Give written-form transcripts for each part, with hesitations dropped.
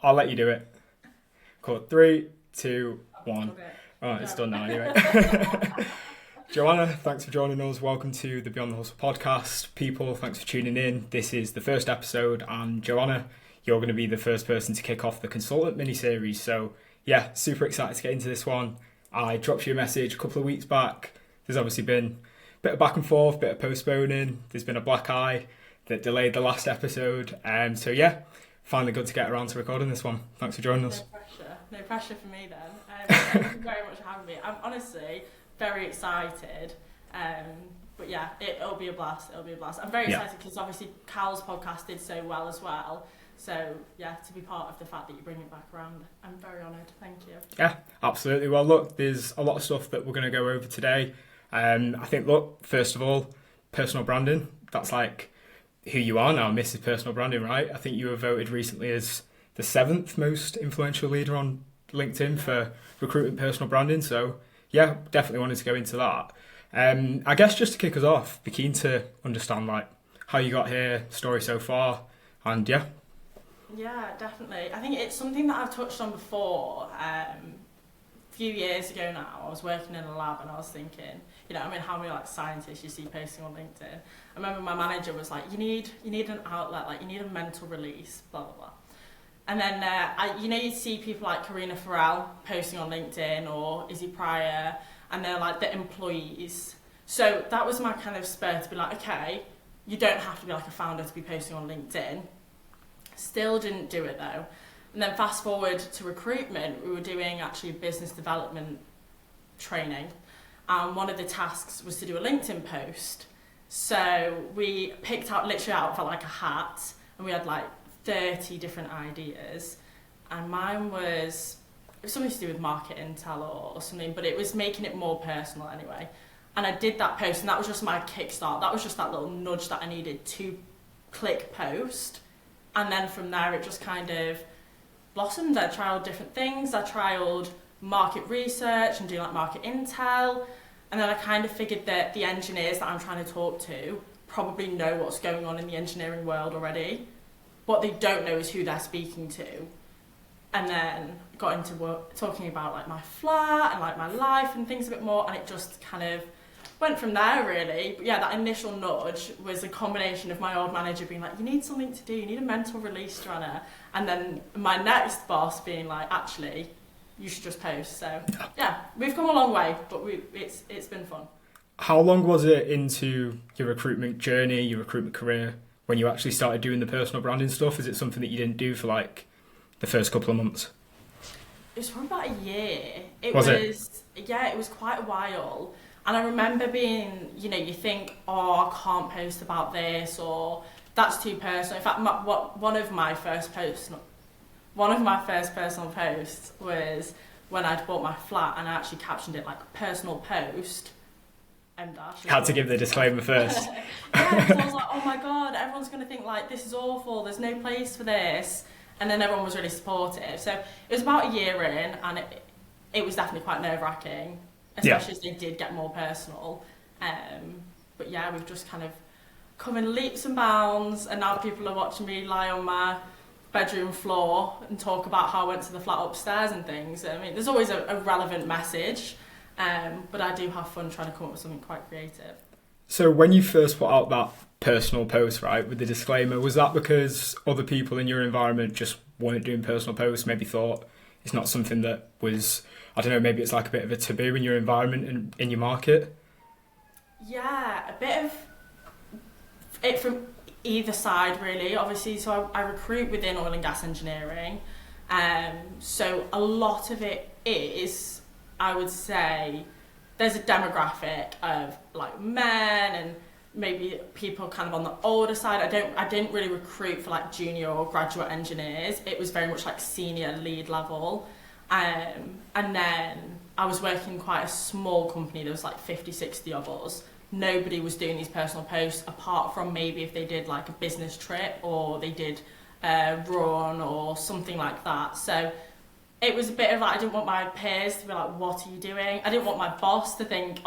I'll let you do it. Cool. Three, two, one. Okay. Oh, it's Go. done now anyway. Joanna, thanks for joining us. Welcome to the Beyond the Hustle podcast. People, thanks for tuning in. This is the first episode, and Joanna, you're going to be the first person to kick off the consultant mini-series. So, yeah, super excited to get into this one. I dropped you a message a couple of weeks back. There's obviously been a bit of back and forth, bit of postponing. There's been a black eye that delayed the last episode. So, yeah, finally good to get around to recording this one. Thanks for joining us. No pressure for me then. Thank you very much for having me. I'm honestly very excited. But yeah, it'll be a blast. I'm very excited because obviously Cal's podcast did so well as well. So yeah, to be part of the fact that you bring it back around, I'm very honoured. Thank you. Yeah, absolutely. Well, look, there's a lot of stuff that we're going to go over today. I think, look, first of all, personal branding. That's like who you are now, Mrs. Personal Branding, right? I think you were voted recently as the 7th most influential leader on LinkedIn for recruitment personal branding. So yeah, definitely wanted to go into that. I guess just to kick us off, be keen to understand like how you got here, story so far, and yeah. Yeah, definitely. I think it's something that I've touched on before. A few years ago now, I was working in a lab and I was thinking, how many like scientists you see posting on LinkedIn. I remember my manager was like, you need an outlet, like you need a mental release, blah blah blah. And then you'd see people like Karina Farrell posting on LinkedIn or Izzy Pryor, and they're like the employees. So that was my kind of spur to be like, okay, you don't have to be like a founder to be posting on LinkedIn. Still didn't do it though. And then fast forward to recruitment, we were doing actually business development training. And one of the tasks was to do a LinkedIn post. So we picked out literally out for like a hat, and we had like 30 different ideas. And mine was, it was something to do with market intel or something, but it was making it more personal anyway. And I did that post, and that was just my kickstart. That was just that little nudge that I needed to click post. And then from there, it just kind of blossomed. I trialed different things. I trialed market research and doing like market intel. And then I kind of figured that the engineers that I'm trying to talk to probably know what's going on in the engineering world already. What they don't know is who they're speaking to. And then got into talking about like my flat and like my life and things a bit more, and it just kind of went from there really. But yeah, that initial nudge was a combination of my old manager being like, you need something to do, you need a mental release, Joanna. And then my next boss being like, actually, you should just post. So yeah, we've come a long way, but it's been fun. How long was it into your recruitment journey, your recruitment career, when you actually started doing the personal branding stuff? Is it something that you didn't do for like the first couple of months? It was probably about a year. It was quite a while. And I remember being, you think, oh, I can't post about this, or that's too personal. In fact, one of my first personal posts was when I'd bought my flat, and I actually captioned it like personal post. Had to give the disclaimer first. Yeah, because I was like, oh my god, everyone's going to think like this is awful, there's no place for this. And then everyone was really supportive. So it was about a year in, and it was definitely quite nerve-wracking, especially as they did get more personal. But yeah, we've just kind of come in leaps and bounds, and now people are watching me lie on my bedroom floor and talk about how I went to the flat upstairs and things. I mean, there's always a relevant message. But I do have fun trying to come up with something quite creative. So when you first put out that personal post, right, with the disclaimer, was that because other people in your environment just weren't doing personal posts, maybe thought it's not something that was, I don't know, maybe it's like a bit of a taboo in your environment and in your market? Yeah, a bit of it from either side really. Obviously, so I recruit within oil and gas engineering. So a lot of it is, I would say, there's a demographic of like men and maybe people kind of on the older side. I didn't really recruit for like junior or graduate engineers. It was very much like senior lead level. And then I was working in quite a small company. There was like 50, 60 of us. Nobody was doing these personal posts apart from maybe if they did like a business trip or they did a run or something like that. So it was a bit of like, I didn't want my peers to be like, what are you doing? I didn't want my boss to think,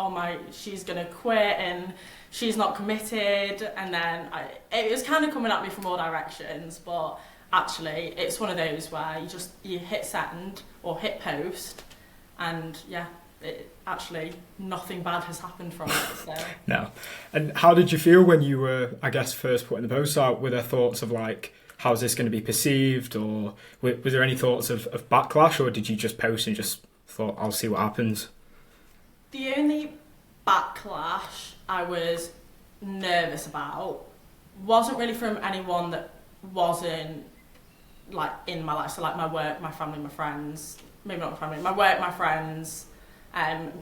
she's going to quit and she's not committed. And then it was kind of coming at me from all directions. But actually it's one of those where you hit send or hit post, and actually nothing bad has happened from it. So. No. And how did you feel when you were, I guess, first putting the post out? Were there thoughts of like, how's this going to be perceived, or was there any thoughts of backlash, or did you just post and just thought, I'll see what happens? The only backlash I was nervous about wasn't really from anyone that wasn't like in my life, so like my work, my family, my friends, maybe not my family, my work, my friends,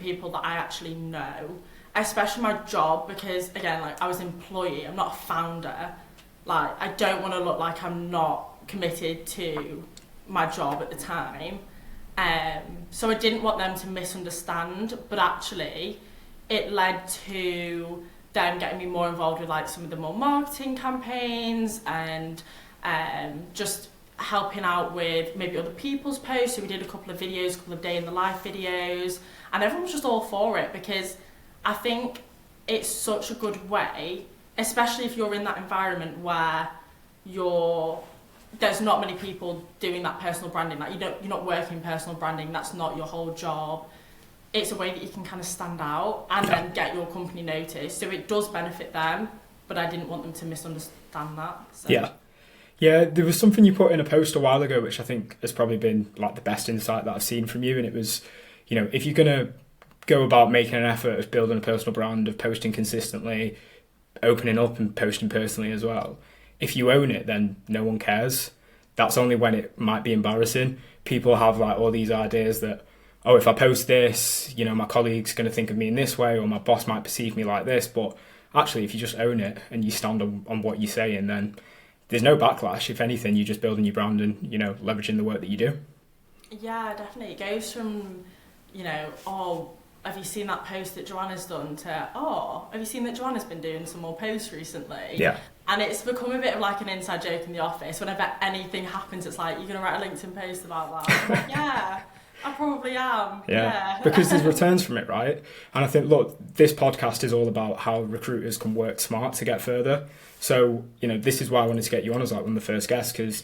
people that I actually know, especially my job, because again, like I was an employee, I'm not a founder. Like I don't want to look like I'm not committed to my job at the time, so I didn't want them to misunderstand, but actually it led to them getting me more involved with like some of the more marketing campaigns, and just helping out with maybe other people's posts. So we did a couple of videos, a couple of day in the life videos, and everyone was just all for it, because I think it's such a good way, especially if you're in that environment where there's not many people doing that personal branding. Like you're not working personal branding, that's not your whole job. It's a way that you can kind of stand out and then get your company noticed. So it does benefit them, but I didn't want them to misunderstand that. So. Yeah, there was something you put in a post a while ago, which I think has probably been like the best insight that I've seen from you. And it was, if you're going to go about making an effort of building a personal brand, of posting consistently, opening up and posting personally as well, if you own it, then no one cares. That's only when it might be embarrassing. People have like all these ideas that, oh, if I post this, my colleague's going to think of me in this way, or my boss might perceive me like this. But actually, if you just own it and you stand on what you're saying, then there's no backlash. If anything, you're just building your brand and, leveraging the work that you do. Yeah, definitely. It goes from, oh, have you seen that post that Joanna's done, to, oh, have you seen that Joanna's been doing some more posts recently? Yeah. And it's become a bit of like an inside joke in the office. Whenever anything happens, it's like, you're going to write a LinkedIn post about that? I'm like, yeah. I probably am. Yeah. Because there's returns from it, right? And I think, look, this podcast is all about how recruiters can work smart to get further. So, this is why I wanted to get you on as like one of the first guests, because,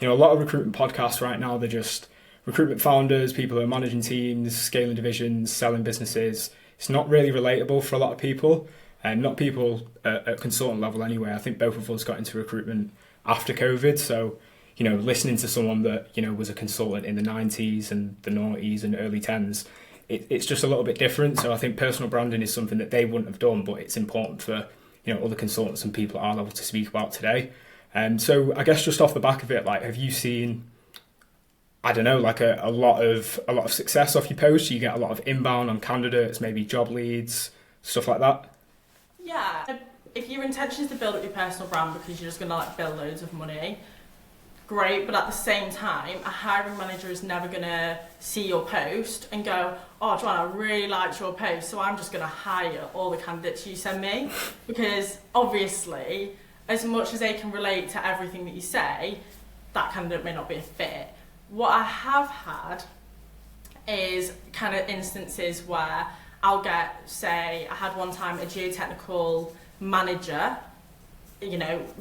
a lot of recruitment podcasts right now, they're just recruitment founders, people who are managing teams, scaling divisions, selling businesses. It's not really relatable for a lot of people, and not people at consultant level anyway. I think both of us got into recruitment after COVID, so listening to someone that, was a consultant in the 90s and the 90s and early 10s, it's just a little bit different. So I think personal branding is something that they wouldn't have done, but it's important for, other consultants and people at our level to speak about today. So I guess just off the back of it, like, have you seen, I don't know, like a lot of success off your posts? You get a lot of inbound on candidates, maybe job leads, stuff like that? Yeah. If your intention is to build up your personal brand because you're just going to like build loads of money, great, but at the same time, a hiring manager is never going to see your post and go, oh, Joanna, I really liked your post, so I'm just going to hire all the candidates you send me. Because obviously, as much as they can relate to everything that you say, that candidate may not be a fit. What I have had is kind of instances where I'll get, say, I had one time a geotechnical manager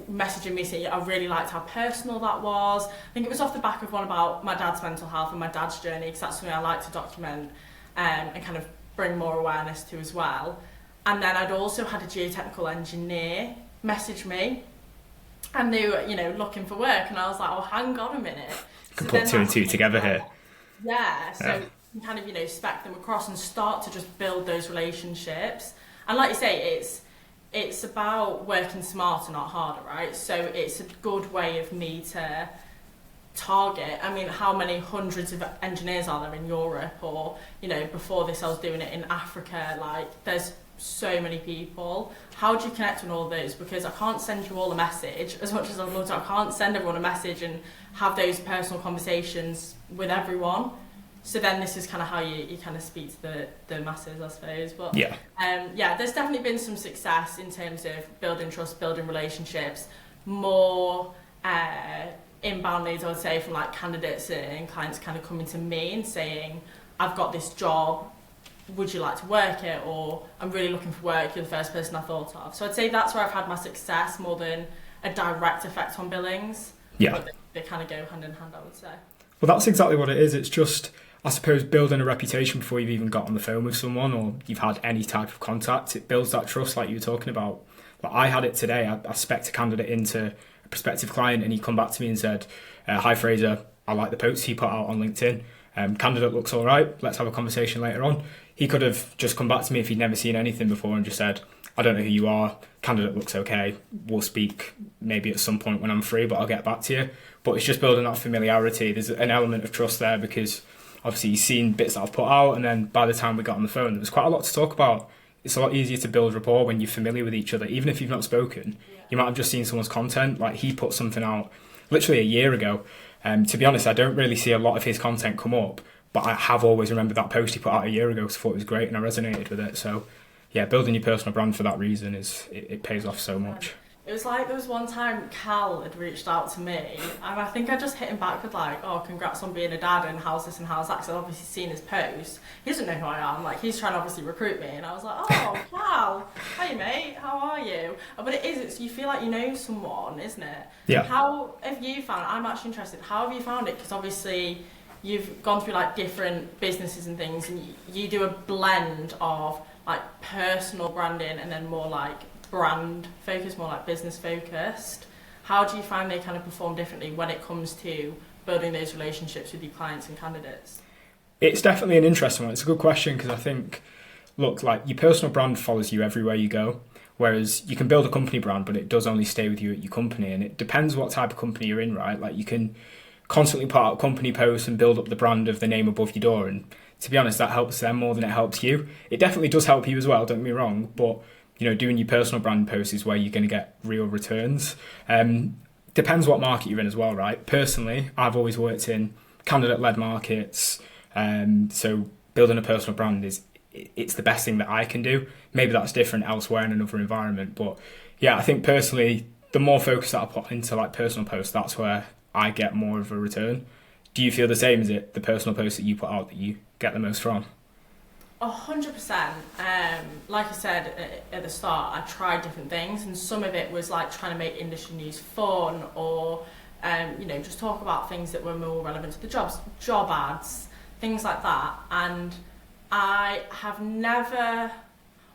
messaging me saying, I really liked how personal that was. I think it was off the back of one about my dad's mental health and my dad's journey, because that's something I like to document and kind of bring more awareness to as well. And then I'd also had a geotechnical engineer message me, and they were, looking for work, and I was like, oh, hang on a minute. Can put two and two together here. Yeah, so you kind of, spec them across and start to just build those relationships. And like you say, it's about working smarter, not harder, right? So it's a good way of me to target. I mean, how many hundreds of engineers are there in Europe? Or, before this I was doing it in Africa. Like, there's so many people. How do you connect with all those? Because I can't send you all a message, as much as I'd love to. I can't send everyone a message and have those personal conversations with everyone. So then this is kind of how you kind of speak to the masses, I suppose. But there's definitely been some success in terms of building trust, building relationships, more inbound leads, I would say, from like candidates and clients kind of coming to me and saying, I've got this job, would you like to work it? Or I'm really looking for work, you're the first person I thought of. So I'd say that's where I've had my success more than a direct effect on billings. Yeah. they kind of go hand in hand, I would say. Well, that's exactly what it is. It's just, I suppose, building a reputation before you've even got on the phone with someone or you've had any type of contact. It builds that trust like you were talking about. But I had it today. I spec'd a candidate into a prospective client and he come back to me and said, hi Fraser, I like the posts he put out on LinkedIn. Candidate looks all right. Let's have a conversation later on. He could have just come back to me if he'd never seen anything before and just said, I don't know who you are. Candidate looks okay. We'll speak maybe at some point when I'm free, but I'll get back to you. But it's just building that familiarity. There's an element of trust there because obviously you've seen bits that I've put out, and then by the time we got on the phone, there was quite a lot to talk about. It's a lot easier to build rapport when you're familiar with each other, even if you've not spoken. Yeah. You might have just seen someone's content. Like he put something out literally a year ago. To be honest, I don't really see a lot of his content come up, but I have always remembered that post he put out a year ago because I thought it was great and I resonated with it. So yeah, building your personal brand for that reason it pays off so much. It was like there was one time Cal had reached out to me and I think I just hit him back with like, oh, congrats on being a dad and how's this and how's that, because I've obviously seen his post. He doesn't know who I am, like he's trying to obviously recruit me, and I was like, oh, Cal, hey mate, how are you? But it's you feel like you know someone, isn't it? Yeah. How have you found, I'm actually interested, how have you found it? Because obviously you've gone through like different businesses and things and you do a blend of like personal branding and then more like brand focused, more like business focused. How do you find they kind of perform differently when it comes to building those relationships with your clients and candidates? It's definitely an interesting one. It's a good question because I think, look, like your personal brand follows you everywhere you go, whereas you can build a company brand, but it does only stay with you at your company, and it depends what type of company you're in, right? Like you can constantly put out company posts and build up the brand of the name above your door, and to be honest, that helps them more than it helps you. It definitely does help you as well, don't get me wrong, but you know, doing your personal brand posts is where you're going to get real returns. Depends what market you're in as well, right? Personally, I've always worked in candidate-led markets, so building a personal brand it's the best thing that I can do. Maybe that's different elsewhere in another environment, but yeah, I think personally, the more focus that I put into like personal posts, that's where I get more of a return. Do you feel the same? Is it the personal posts that you put out that you get the most from? 100%. Like I said at the start, I tried different things, and some of it was like trying to make industry news fun, or just talk about things that were more relevant to the job ads, things like that. And I have never.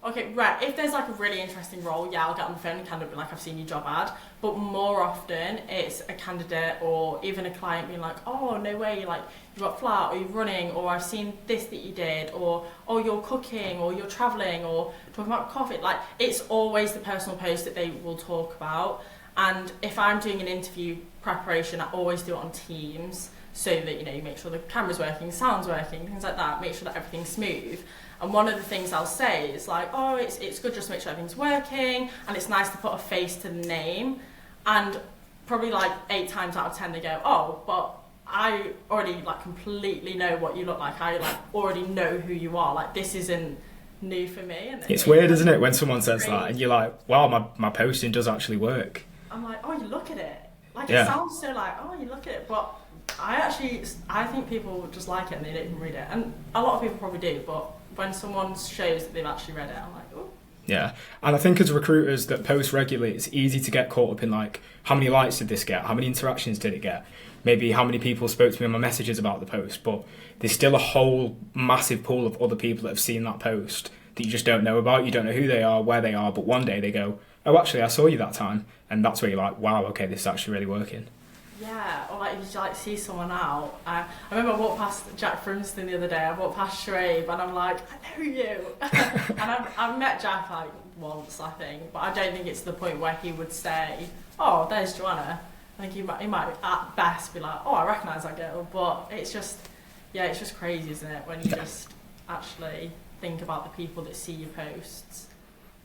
Okay, right, if there's like a really interesting role, yeah, I'll get on the phone and kind of be like, I've seen your job ad. But more often, it's a candidate or even a client being like, oh, no way, like, you got flat, or you're running, or I've seen this that you did, or, oh, you're cooking, or you're travelling, or talking about coffee. Like, it's always the personal post that they will talk about. And if I'm doing an interview preparation, I always do it on Teams, so that, you make sure the camera's working, sound's working, things like that, make sure that everything's smooth. And one of the things I'll say is like, oh, it's good just to make sure everything's working, and it's nice to put a face to the name. And probably like 8 times out of 10 they go, oh, but I already like completely know what you look like. I like already know who you are. Like this isn't new for me. And it's weird, isn't it, when someone says that and you're like, wow, my posting does actually work. I'm like, oh, you look at it. Like yeah. It sounds so like, oh, you look at it, but I think people just like it and they don't even read it. And a lot of people probably do, but when someone shows that they've actually read it, I'm like, oh. Yeah, and I think as recruiters that post regularly, it's easy to get caught up in like, how many likes did this get? How many interactions did it get? Maybe how many people spoke to me on my messages about the post, but there's still a whole massive pool of other people that have seen that post that you just don't know about. You don't know who they are, where they are, but one day they go, oh, actually, I saw you that time. And that's where you're like, wow, okay, this is actually really working. Yeah, or like if you like see someone out. I remember I walked past Jack Frimston the other day. I walked past Shrave and I'm like, I know you. And I've met Jack like once, I think, but I don't think it's the point where he would say, oh, there's Joanna. I think he might at best be like, oh, I recognise that girl. But it's just crazy, isn't it, when you just actually think about the people that see your posts.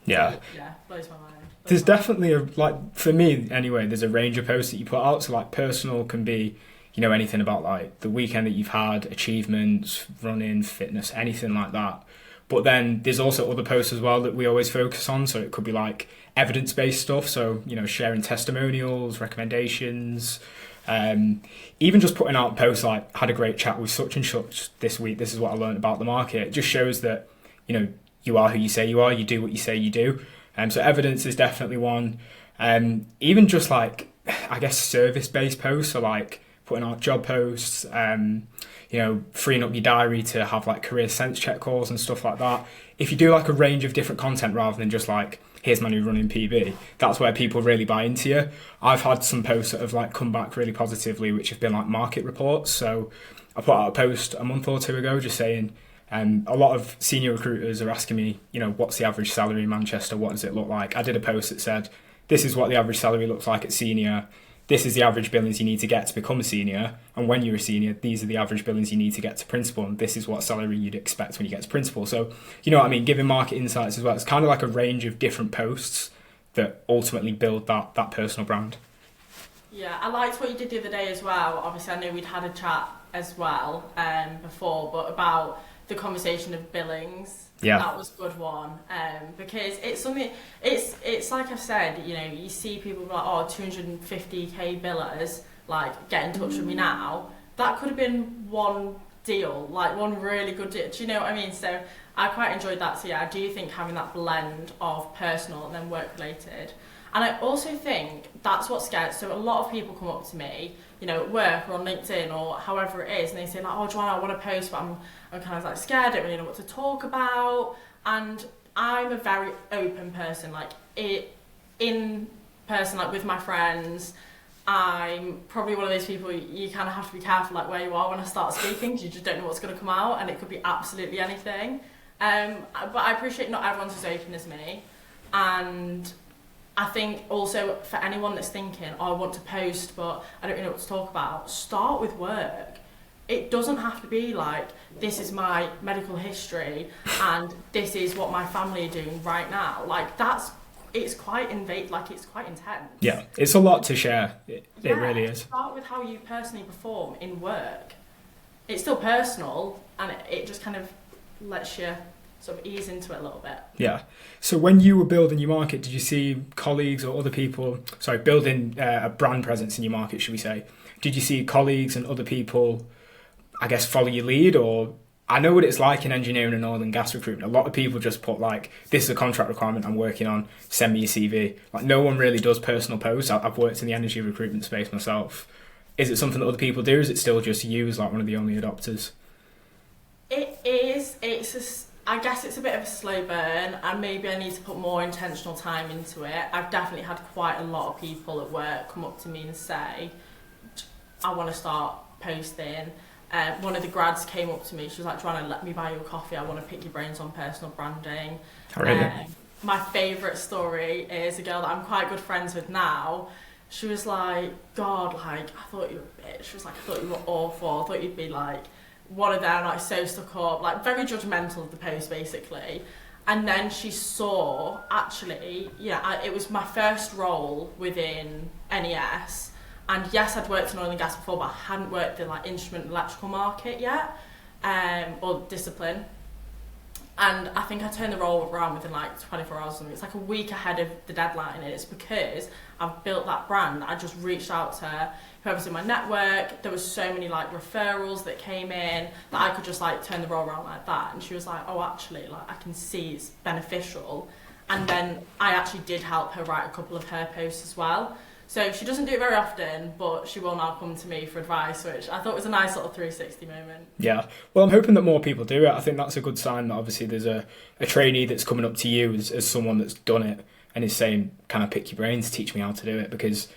Yeah. Yeah, blows my mind. There's definitely for me anyway, there's a range of posts that you put out. So like personal can be, anything about like the weekend that you've had, achievements, running, fitness, anything like that. But then there's also other posts as well that we always focus on. So it could be like evidence-based stuff. So, sharing testimonials, recommendations, even just putting out posts like, had a great chat with such and such this week. This is what I learned about the market. It just shows that, you are who you say you are. You do what you say you do. So evidence is definitely one. Even just like I guess, service-based posts, so like putting out job posts, freeing up your diary to have like career sense check calls and stuff like that. If you do like a range of different content rather than just like, here's my new running PB, that's where people really buy into you. I've had some posts that have like come back really positively, which have been like market reports. So I put out a post a month or two ago just saying, a lot of senior recruiters are asking me, what's the average salary in Manchester? What does it look like? I did a post that said, this is what the average salary looks like at senior. This is the average billings you need to get to become a senior. And when you're a senior, these are the average billings you need to get to principal. And this is what salary you'd expect when you get to principal. So, you know what I mean? Giving market insights as well. It's kind of like a range of different posts that ultimately build that personal brand. Yeah, I liked what you did the other day as well. Obviously, I know we'd had a chat as well before, but about the conversation of billings. Yeah, that was a good one, because it's something. It's like I've said. You see people like, 250k billers, like, get in touch with me now. That could have been one deal, like one really good deal. Do you know what I mean? So I quite enjoyed that. So yeah, I do think having that blend of personal and then work related. And I also think that's what scares. So a lot of people come up to me, at work or on LinkedIn or however it is, and they say like, "Oh, Joanna, I want to post, but I'm kind of like scared. I don't really know what to talk about." And I'm a very open person, like in person, like with my friends. I'm probably one of those people you kind of have to be careful, like where you are when I start speaking, because you just don't know what's going to come out, and it could be absolutely anything. But I appreciate not everyone's as open as me, and I think also for anyone that's thinking, I want to post, but I don't really know what to talk about, start with work. It doesn't have to be like, this is my medical history and this is what my family are doing right now. Like, it's quite it's quite intense. Yeah, it's a lot to share. It really is. Start with how you personally perform in work. It's still personal, and it just kind of lets you sort of ease into it a little bit. Yeah. So when you were building your market, did you see colleagues or other people, building a brand presence in your market, should we say, did you see colleagues and other people, I guess, follow your lead? Or I know what it's like in engineering and oil and gas recruitment. A lot of people just put like, this is a contract requirement I'm working on, send me your CV. Like, no one really does personal posts. I've worked in the energy recruitment space myself. Is it something that other people do? Or is it still just you as like one of the only adopters? It is. I guess it's a bit of a slow burn, and maybe I need to put more intentional time into it. I've definitely had quite a lot of people at work come up to me and say, I want to start posting. One of the grads came up to me, she was like, Joanna, let me buy you a coffee, I want to pick your brains on personal branding. Oh, really? My favourite story is a girl that I'm quite good friends with now. She was like, God, like, I thought you were a bitch. She was like, I thought you were awful, I thought you'd be like one of them, like so stuck up, like very judgmental of the post basically. And then she saw, actually, it was my first role within NES, and yes, I'd worked in oil and gas before, but I hadn't worked in like instrument and electrical market yet, or discipline. And I think I turned the role around within like 24 hours or something. It's like a week ahead of the deadline, and it's because I've built that brand. I just reached out to whoever's in my network. There was so many like referrals that came in that I could just like turn the role around like that. And she was like, oh, actually, like I can see it's beneficial. And then I actually did help her write a couple of her posts as well. So she doesn't do it very often, but she will now come to me for advice, which I thought was a nice little 360 moment. Yeah. Well, I'm hoping that more people do it. I think that's a good sign that obviously there's a trainee that's coming up to you as someone that's done it and is saying, can I pick your brains, teach me how to do it? Because,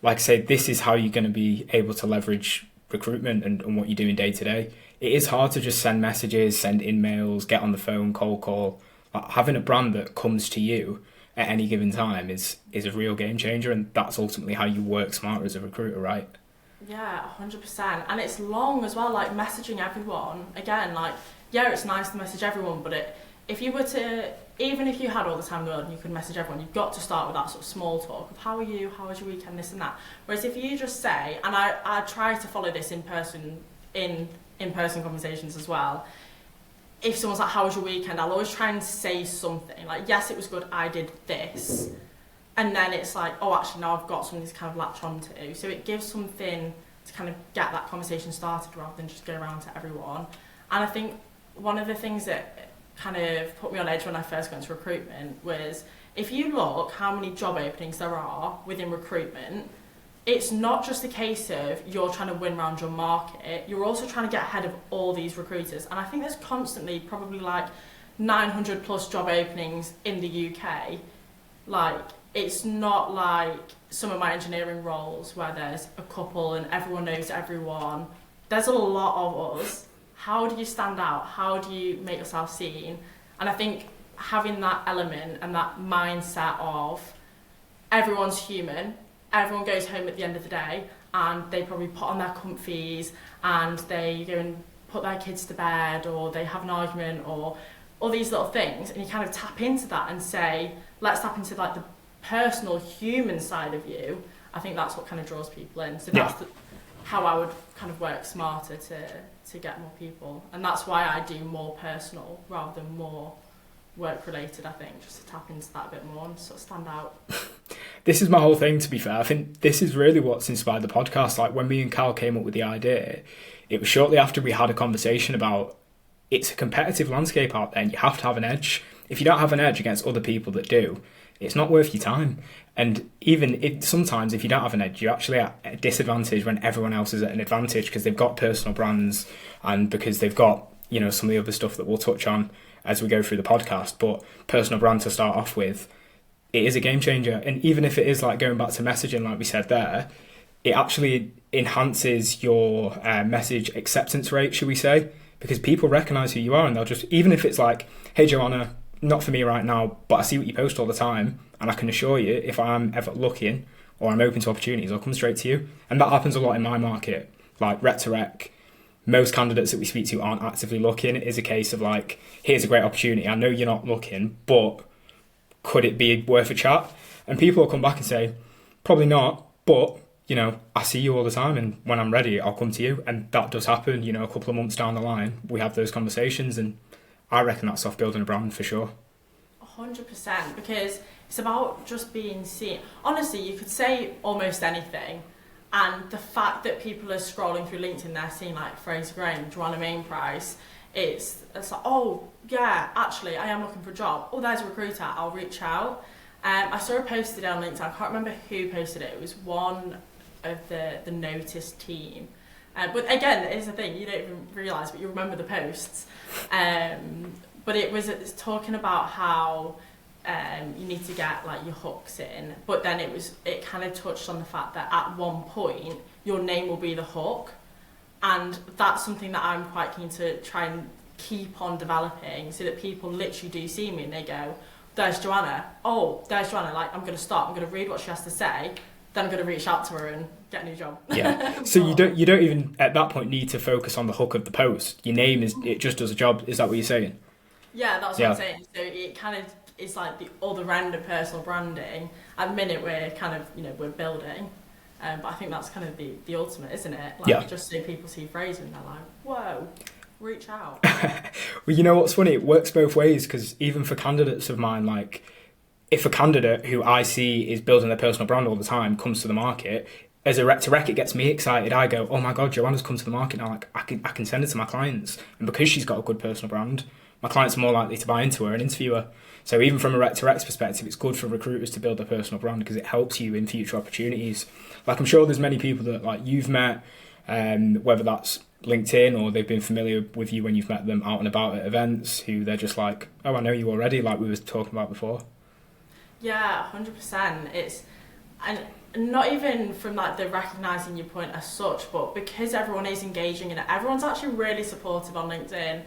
like I say, this is how you're going to be able to leverage recruitment and what you're doing day to day. It is hard to just send messages, send emails, get on the phone, cold call. Like, having a brand that comes to you at any given time is a real game changer, and that's ultimately how you work smarter as a recruiter, right? Yeah, 100%. And it's long as well, like messaging everyone. Again, like, yeah, it's nice to message everyone, but if you were to, even if you had all the time in the world and you could message everyone, you've got to start with that sort of small talk of how are you, how was your weekend, this and that. Whereas if you just say, and I try to follow this in person conversations as well, if someone's like, how was your weekend? I'll always try and say something like, yes, it was good, I did this. And then it's like, oh, actually, now I've got something to kind of latch onto. So it gives something to kind of get that conversation started rather than just go around to everyone. And I think one of the things that kind of put me on edge when I first got into recruitment was, if you look how many job openings there are within recruitment, it's not just a case of you're trying to win around your market, you're also trying to get ahead of all these recruiters. And I think there's constantly probably like 900 plus job openings in the UK. Like, it's not like some of my engineering roles where there's a couple and everyone knows everyone. There's a lot of us. How do you stand out? How do you make yourself seen? And I think having that element and that mindset of everyone's human, everyone goes home at the end of the day and they probably put on their comfies and they go and put their kids to bed, or they have an argument, or all these little things, and you kind of tap into that and say, let's tap into like the personal human side of you. I think that's what kind of draws people in. So that's how I would kind of work smarter to get more people, and that's why I do more personal rather than more work related, I think, just to tap into that a bit more and sort of stand out. This is my whole thing, to be fair. I think this is really what's inspired the podcast. Like, when me and Cal came up with the idea, it was shortly after we had a conversation about it's a competitive landscape out there and you have to have an edge. If you don't have an edge against other people that do, it's not worth your time. And even sometimes if you don't have an edge, you're actually at a disadvantage when everyone else is at an advantage, because they've got personal brands and because they've got, you know, some of the other stuff that we'll touch on as we go through the podcast. But personal brand to start off with, it is a game changer. And even if it is like going back to messaging, like we said there, it actually enhances your message acceptance rate, should we say, because people recognise who you are and they'll just, even if it's like, hey Joanna, not for me right now, but I see what you post all the time, and I can assure you, if I'm ever looking or I'm open to opportunities, I'll come straight to you. And that happens a lot in my market, like rec to rec. Most candidates that we speak to aren't actively looking. It is a case of like, here's a great opportunity. I know you're not looking, but could it be worth a chat? And people will come back and say, probably not, but, you know, I see you all the time, and when I'm ready, I'll come to you. And that does happen, you know, a couple of months down the line, we have those conversations, and I reckon that's off building a brand for sure. 100%, because it's about just being seen. Honestly, you could say almost anything, and the fact that people are scrolling through LinkedIn, they're seeing like Fraser Graham, Joanna Mainprice, it's like, oh yeah, actually I am looking for a job. Oh, there's a recruiter, I'll reach out. I saw a post today on LinkedIn, I can't remember who posted it. It was one of the Notice team. But again, it's the thing, you don't even realise, but you remember the posts. But it's talking about how you need to get like your hooks in, but then it kind of touched on the fact that at one point your name will be the hook, and that's something that I'm quite keen to try and keep on developing, so that people literally do see me and they go, there's Joanna, oh there's Joanna, like I'm going to stop, I'm going to read what she has to say, then I'm going to reach out to her and get a new job. Yeah. So you don't even at that point need to focus on the hook of the post. Your name it just does a job. Is that what you're saying? Yeah, that's what I'm saying. So it kind of is like the other end of personal branding. At the minute we're kind of, you know, we're building, but I think that's kind of the ultimate, isn't it? Like, just so people see Fraser and they're like, whoa, reach out. Well, you know what's funny? It works both ways, because even for candidates of mine, like if a candidate who I see is building their personal brand all the time comes to the market, as a rec to rec, it gets me excited. I go, oh my God, Joanna's come to the market now. Like I can send it to my clients, and because she's got a good personal brand, my clients are more likely to buy into her and interview her. So even from a rec to rec's perspective, it's good for recruiters to build their personal brand, because it helps you in future opportunities. Like I'm sure there's many people that like you've met, whether that's LinkedIn or they've been familiar with you when you've met them out and about at events, who they're just like, oh, I know you already, like we were talking about before. Yeah, 100%. It's, and not even from like the recognising your point as such, but because everyone is engaging in it, everyone's actually really supportive on LinkedIn.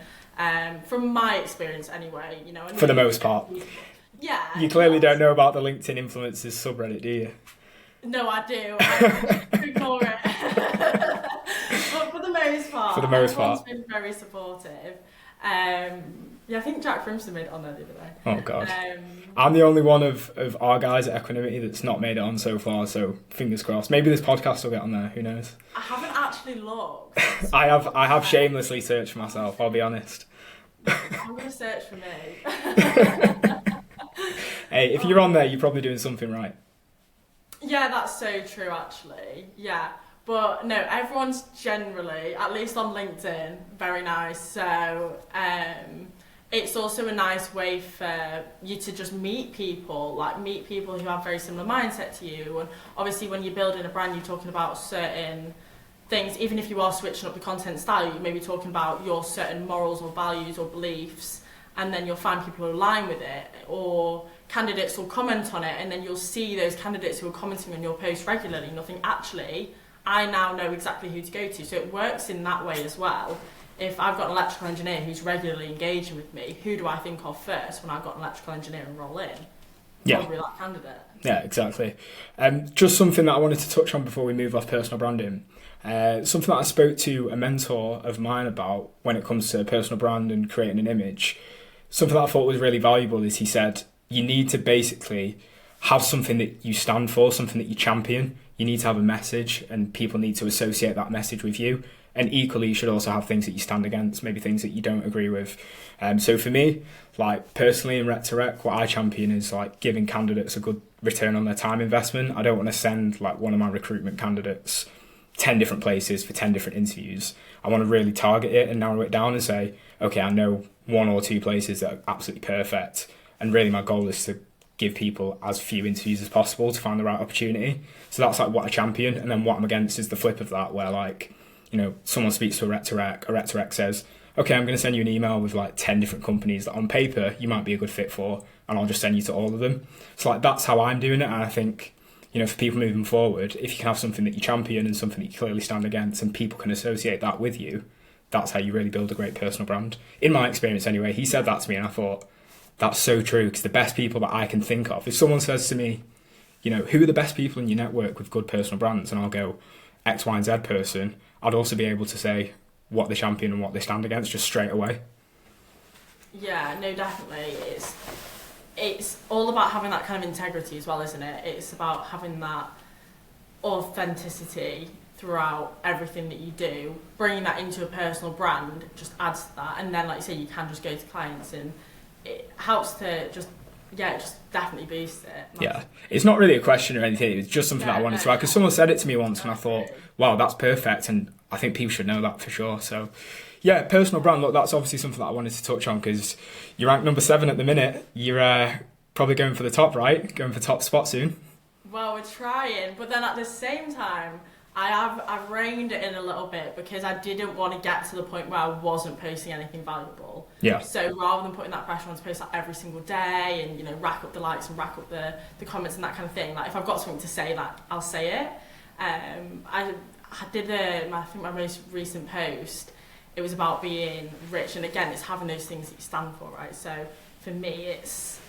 From my experience anyway, you know. For the most part. Yeah. You clearly don't know about the LinkedIn influencers subreddit, do you? No, I do. I ignore it. But for the most part, everyone's been very supportive. Yeah, I think Jack Frimson made it on there the other day. Oh God. I'm the only one of our guys at Equanimity that's not made it on so far, so fingers crossed. Maybe this podcast will get on there, who knows? I haven't actually looked. I have shamelessly searched for myself, I'll be honest. I'm going to search for me. Hey, if you're on there, you're probably doing something right. Yeah, that's so true actually. Yeah. But no, everyone's generally, at least on LinkedIn, very nice. So it's also a nice way for you to just meet people who have very similar mindset to you. And obviously when you're building a brand, you're talking about certain things. Even if you are switching up the content style, you may be talking about your certain morals or values or beliefs, and then you'll find people who align with it, or candidates will comment on it, and then you'll see those candidates who are commenting on your post regularly, and you'll think, actually, I now know exactly who to go to. So it works in that way as well. If I've got an electrical engineer who's regularly engaging with me, who do I think of first when I've got an electrical engineer and roll in? Probably that candidate. Yeah, exactly. Just something that I wanted to touch on before we move off personal branding. Something that I spoke to a mentor of mine about when it comes to personal brand and creating an image. Something that I thought was really valuable is he said, you need to basically have something that you stand for, something that you champion. You need to have a message, and people need to associate that message with you. And equally, you should also have things that you stand against, maybe things that you don't agree with. So for me, like personally in Rec to Rec, what I champion is like giving candidates a good return on their time investment. I don't want to send like one of my recruitment candidates 10 different places for 10 different interviews. I want to really target it and narrow it down and say, okay, I know 1 or 2 places that are absolutely perfect. And really my goal is to give people as few interviews as possible to find the right opportunity. So that's like what I champion. And then what I'm against is the flip of that, where like, you know, someone speaks to a Rec to Rec says, okay, I'm going to send you an email with like 10 different companies that on paper you might be a good fit for, and I'll just send you to all of them. So like that's how I'm doing it. And I think, you know, for people moving forward, if you can have something that you champion and something that you clearly stand against and people can associate that with you, that's how you really build a great personal brand. In my experience anyway, he said that to me and I thought, that's so true, because the best people that I can think of, if someone says to me, you know, who are the best people in your network with good personal brands, and I'll go X, Y, and Z person, I'd also be able to say what they champion and what they stand against just straight away. Yeah, no, definitely. It's all about having that kind of integrity as well, isn't it? It's about having that authenticity throughout everything that you do. Bringing that into a personal brand just adds to that. And then, like you say, you can just go to clients, and it helps to just definitely boost it. Yeah, it's not really a question or anything. It's just something that I wanted to add, because someone said it to me once and I thought, wow, that's perfect, and I think people should know that for sure. So yeah, personal brand, look, that's obviously something that I wanted to touch on, because you're ranked number 7 at the minute. You're probably going for the top, right? Going for top spot soon. Well, we're trying, but then at the same time, I've reined it in a little bit, because I didn't want to get to the point where I wasn't posting anything valuable. Yeah. So rather than putting that pressure on to post that every single day and, you know, rack up the likes and rack up the comments and that kind of thing, like if I've got something to say, that I'll say it. I did I think my most recent post, it was about being rich, and again, it's having those things that you stand for, right? So for me, it's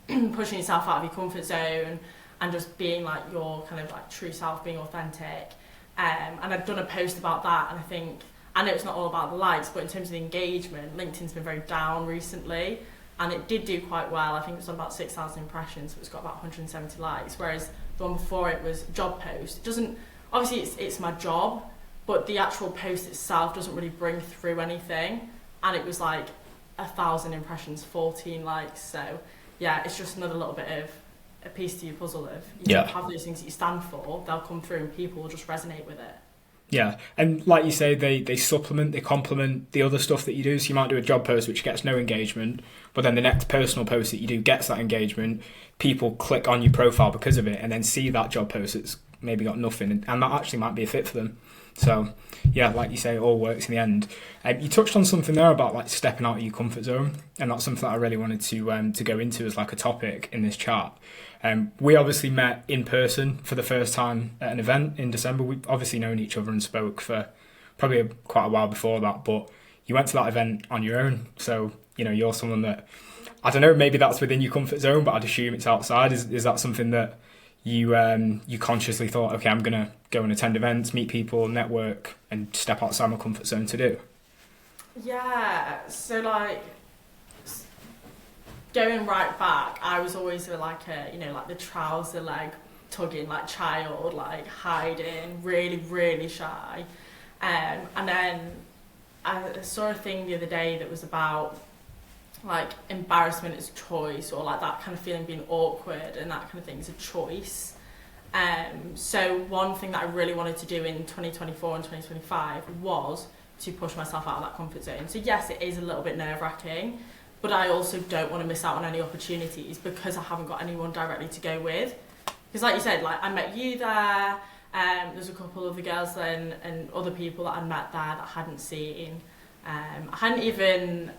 pushing yourself out of your comfort zone and just being like your kind of like true self, being authentic. And I've done a post about that, and I know it's not all about the likes, but in terms of the engagement, LinkedIn's been very down recently, and it did do quite well. I think it was on about 6,000 impressions, so it's got about 170 likes, whereas the one before it was a job post. It doesn't, obviously it's my job, but the actual post itself doesn't really bring through anything, and it was like 1,000 impressions, 14 likes. So yeah, it's just another little bit of a piece to your puzzle of you have those things that you stand for, they'll come through and people will just resonate with it. Yeah, and like you say, they supplement, they complement the other stuff that you do. So you might do a job post which gets no engagement, but then the next personal post that you do gets that engagement. People click on your profile because of it, and then see that job post that's maybe got nothing, and that actually might be a fit for them. So yeah, like you say, it all works in the end. You touched on something there about like stepping out of your comfort zone, and that's something that I really wanted to go into as like a topic in this chat. We obviously met in person for the first time at an event in December. We've obviously known each other and spoke for probably quite a while before that, but you went to that event on your own. So, you know, you're someone that, I don't know, maybe that's within your comfort zone, but I'd assume it's outside. Is that something that you consciously thought, okay, I'm going to go and attend events, meet people, network, and step outside my comfort zone to do? Yeah, so like, going right back, I was always like the trouser leg tugging, like child, like hiding, really, really shy. And then I saw a thing the other day that was about like embarrassment is choice, or like that kind of feeling being awkward and that kind of thing is a choice. So one thing that I really wanted to do in 2024 and 2025 was to push myself out of that comfort zone. So yes, it is a little bit nerve-wracking, but I also don't want to miss out on any opportunities because I haven't got anyone directly to go with. Because like you said, like I met you there, there's a couple of the girls then and other people that I met there that I hadn't seen. I hadn't even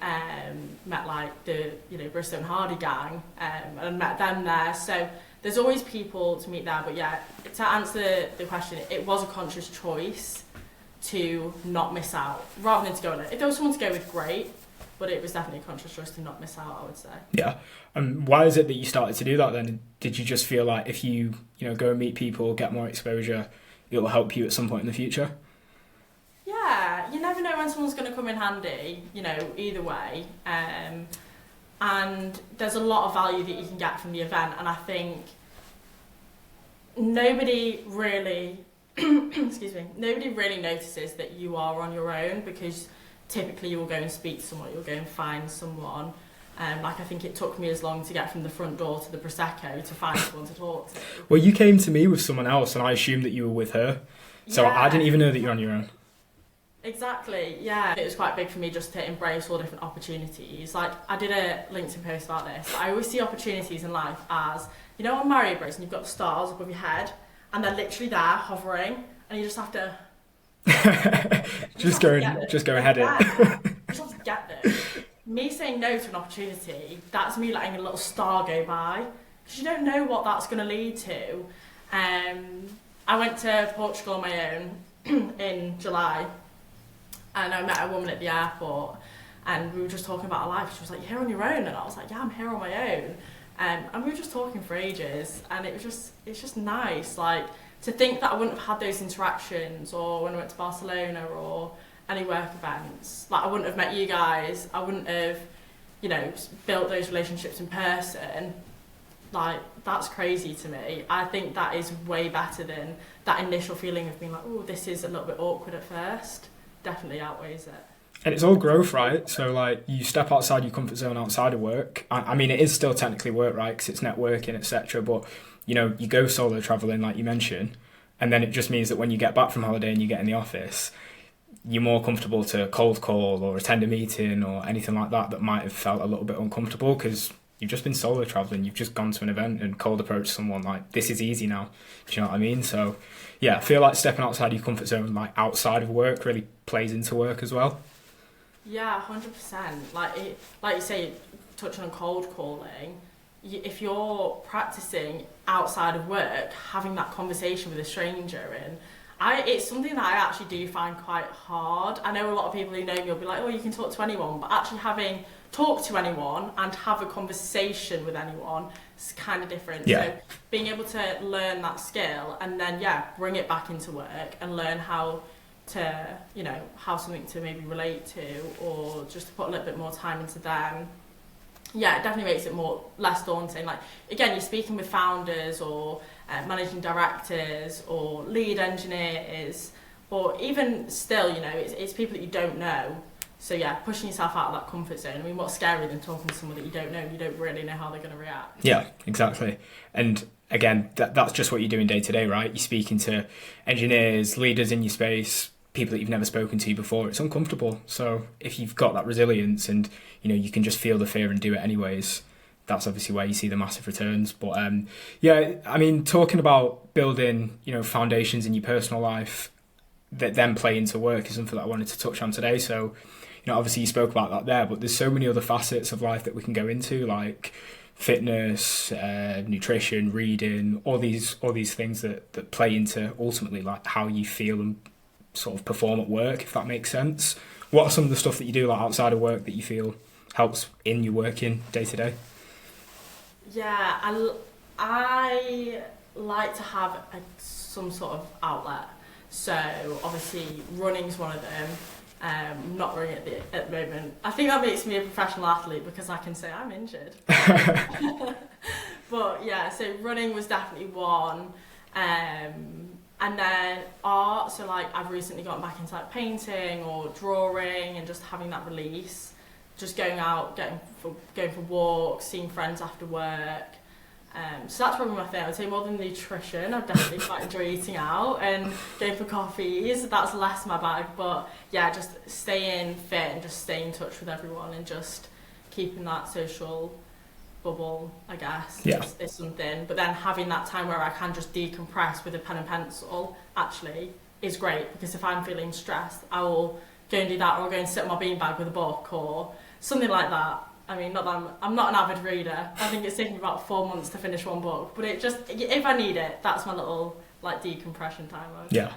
met like the Bristol and Hardy gang, and I met them there. So there's always people to meet there. But yeah, to answer the question, it was a conscious choice to not miss out rather than to go alone. If there was someone to go with, great. But it was definitely a conscious choice to not miss out, I would say. Yeah. And why is it that you started to do that then? Did you just feel like if you go and meet people, get more exposure, it will help you at some point in the future? Yeah, you never know when someone's going to come in handy, either way. And there's a lot of value that you can get from the event. And I think nobody really, nobody really notices that you are on your own because typically you'll go and speak to someone, you'll go and find someone. I think it took me as long to get from the front door to the Prosecco to find someone to talk to. Well, you came to me with someone else and I assumed that you were with her. So yeah. I didn't even know that you're on your own. Exactly, yeah. It was quite big for me just to embrace all different opportunities. Like, I did a LinkedIn post about this. I always see opportunities in life as, on Mario Bros and you've got the stars above your head and they're literally there hovering and you just have to... just go ahead it. You just have to get them. Me saying no to an opportunity, that's me letting a little star go by because you don't know what that's going to lead to. I went to Portugal on my own in July and I met a woman at the airport and we were just talking about our life. She was like, "You're here on your own?" And I was like, "Yeah, I'm here on my own." And we were just talking for ages and it's just nice, like, to think that I wouldn't have had those interactions or when I went to Barcelona or any work events. Like, I wouldn't have met you guys. I wouldn't have, built those relationships in person. Like, that's crazy to me. I think that is way better than that initial feeling of being like, oh, this is a little bit awkward at first. Definitely outweighs it. And it's all growth, right? So, like, you step outside your comfort zone outside of work. I mean, it is still technically work, right? Because it's networking, etc. But, you go solo travelling, like you mentioned. And then it just means that when you get back from holiday and you get in the office, you're more comfortable to cold call or attend a meeting or anything like that might have felt a little bit uncomfortable because you've just been solo travelling. You've just gone to an event and cold approached someone. Like, this is easy now. Do you know what I mean? So, yeah, I feel like stepping outside your comfort zone, like outside of work, really plays into work as well. Yeah, 100%. Like you say, touching on cold calling, if you're practicing outside of work, having that conversation with a stranger, it's something that I actually do find quite hard. I know a lot of people who know me will be like, oh, you can talk to anyone, but actually having talked to anyone and have a conversation with anyone is kind of different. Yeah. So being able to learn that skill and then, bring it back into work and learn how to, how something to maybe relate to or just to put a little bit more time into them. Yeah, it definitely makes it less daunting. Like, again, you're speaking with founders or managing directors or lead engineers, or even still, it's people that you don't know. So yeah, pushing yourself out of that comfort zone. I mean, what's scarier than talking to someone that you don't know and you don't really know how they're going to react? Yeah, exactly. And again, that's just what you're doing day to day, right? You're speaking to engineers, leaders in your space, people that you've never spoken to before. It's uncomfortable. So if you've got that resilience and you can just feel the fear and do it anyways, that's obviously where you see the massive returns. But yeah, I mean, talking about building foundations in your personal life that then play into work is something that I wanted to touch on today. So obviously you spoke about that there, but there's so many other facets of life that we can go into, like fitness, nutrition, reading, all these things that play into ultimately like how you feel and sort of perform at work, if that makes sense. What are some of the stuff that you do like outside of work that you feel helps in your working day to day? Yeah, I like to have some sort of outlet. So obviously running's one of them. Not running at the moment. I think that makes me a professional athlete because I can say I'm injured. But yeah, so running was definitely one. And then art, so like I've recently gotten back into like painting or drawing and just having that release. Just going out, going for walks, seeing friends after work. So that's probably my thing. I would say more than nutrition, I definitely quite enjoy eating out and going for coffees. That's less my bag, but yeah, just staying fit and just staying in touch with everyone and just keeping that social bubble, I guess, is something. But then having that time where I can just decompress with a pen and pencil actually is great, because if I'm feeling stressed, I will go and do that, or I'll go and sit on my beanbag with a book or something like that. I mean, not that I'm not an avid reader. I think it's taken me about 4 months to finish one book, but it just, if I need it, that's my little like decompression time, I would say.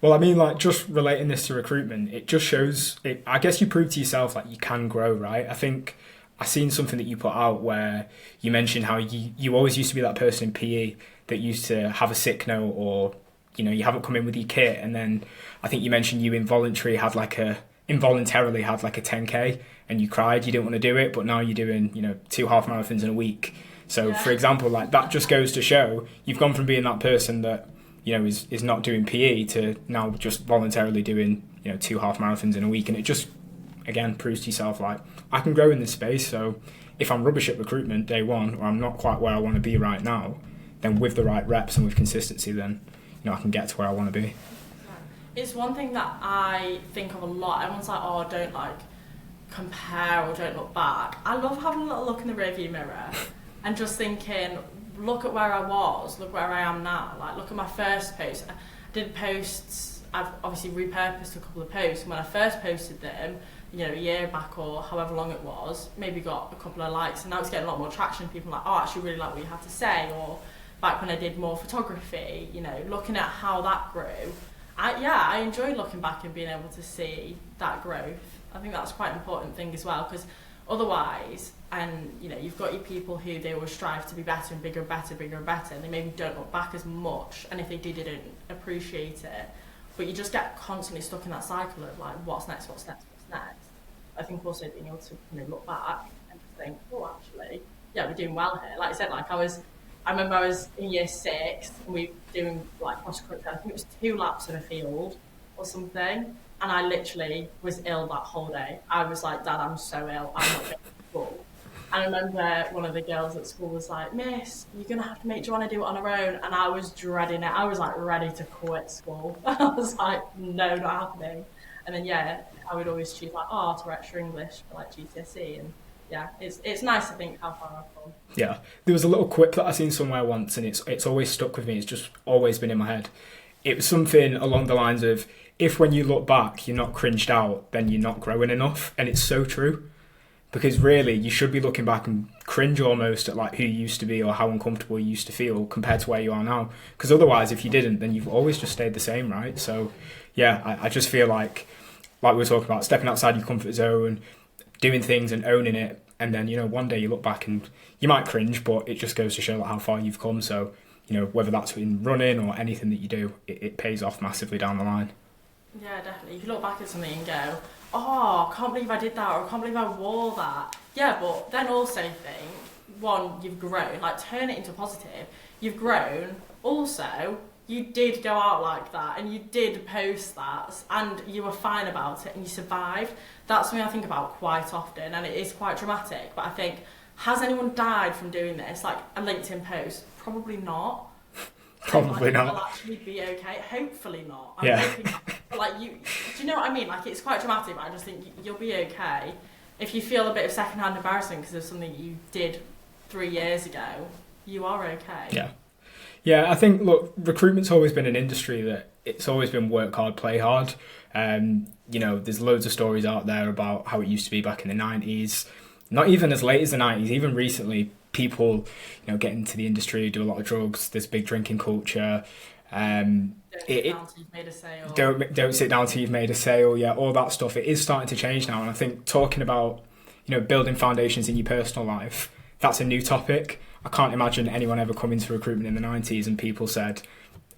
Well, I mean, like, just relating this to recruitment, it just shows, I guess you prove to yourself like you can grow, right? I think I seen something that you put out where you mentioned how you always used to be that person in PE that used to have a sick note, or, you know, you haven't come in with your kit, and then I think you mentioned you involuntarily had like a 10K and you cried, you didn't want to do it, but now you're doing, you know, 2 half marathons in a week. So for example, like, that just goes to show you've gone from being that person that, you know, is not doing PE to now just voluntarily doing, you know, 2 half marathons in a week. And it just, again, proves to yourself like, I can grow in this space. So if I'm rubbish at recruitment day one, or I'm not quite where I want to be right now, then with the right reps and with consistency, then, you know, I can get to where I want to be. It's one thing that I think of a lot. Everyone's like, oh, don't like compare or don't look back. I love having a little look in the rearview mirror and just thinking, look at where I was, look where I am now. Like, look at my first post. I did posts, I've obviously repurposed a couple of posts, and when I first posted them, you know, a year back or however long it was, maybe got a couple of likes, and now it's getting a lot more traction. People are like, oh, I actually really like what you had to say. Or back when I did more photography, you know, looking at how that grew. I enjoyed looking back and being able to see that growth. I think that's quite an important thing as well, because otherwise, and you know, you've got your people who they always strive to be better and bigger and better, bigger and better, and they maybe don't look back as much, and if they did, they don't appreciate it. But you just get constantly stuck in that cycle of like, what's next, what's next, what's next. I think also being able to, you know, look back and just think, oh, actually, yeah, we're doing well here. Like I said, like I remember I was in year 6 and we were doing like cross country. I think it was 2 laps of a field or something, and I literally was ill that whole day. I was like, Dad, I'm so ill, I'm not going to school. And I remember one of the girls at school was like, Miss, you're going to have to make Joanna do it on her own. And I was dreading it. I was like ready to quit school. I was like, no, not happening. And then, yeah, I would always choose like art or extra English for like GCSE. And yeah, it's nice to think how far I've come. Yeah, there was a little quip that I seen somewhere once, and it's always stuck with me. It's just always been in my head. It was something along the lines of, if when you look back you're not cringed out, then you're not growing enough. And it's so true, because really you should be looking back and cringe almost at like who you used to be or how uncomfortable you used to feel compared to where you are now. Because otherwise, if you didn't, then you've always just stayed the same, right? So yeah, I just feel like we were talking about, stepping outside your comfort zone, doing things and owning it. And then, you know, one day you look back and you might cringe, but it just goes to show like how far you've come. So, you know, whether that's in running or anything that you do, it pays off massively down the line. Yeah, definitely. You can look back at something and go, oh, I can't believe I did that, or I can't believe I wore that. Yeah, but then also think, one, you've grown, like turn it into positive. You've grown. Also, you did go out like that and you did post that and you were fine about it and you survived. That's something I think about quite often, and it is quite dramatic, but I think, has anyone died from doing this? Like a LinkedIn post? Probably not. Probably not. Will actually be okay. Hopefully not. I'm hoping, but like do you know what I mean? Like, it's quite dramatic, but I just think you'll be okay. If you feel a bit of secondhand embarrassment because of something you did 3 years ago, you are okay. Yeah. Yeah, I think, look, recruitment's always been an industry that it's always been work hard, play hard. You know, there's loads of stories out there about how it used to be back in the 90s. Not even as late as the 90s, even recently, people, you know, get into the industry, do a lot of drugs, there's big drinking culture. Don't sit down till you've made a sale. Don't sit down till you've made a sale, yeah, all that stuff. It is starting to change now, and I think talking about, you know, building foundations in your personal life, that's a new topic. I can't imagine anyone ever coming to recruitment in the 90s and people said,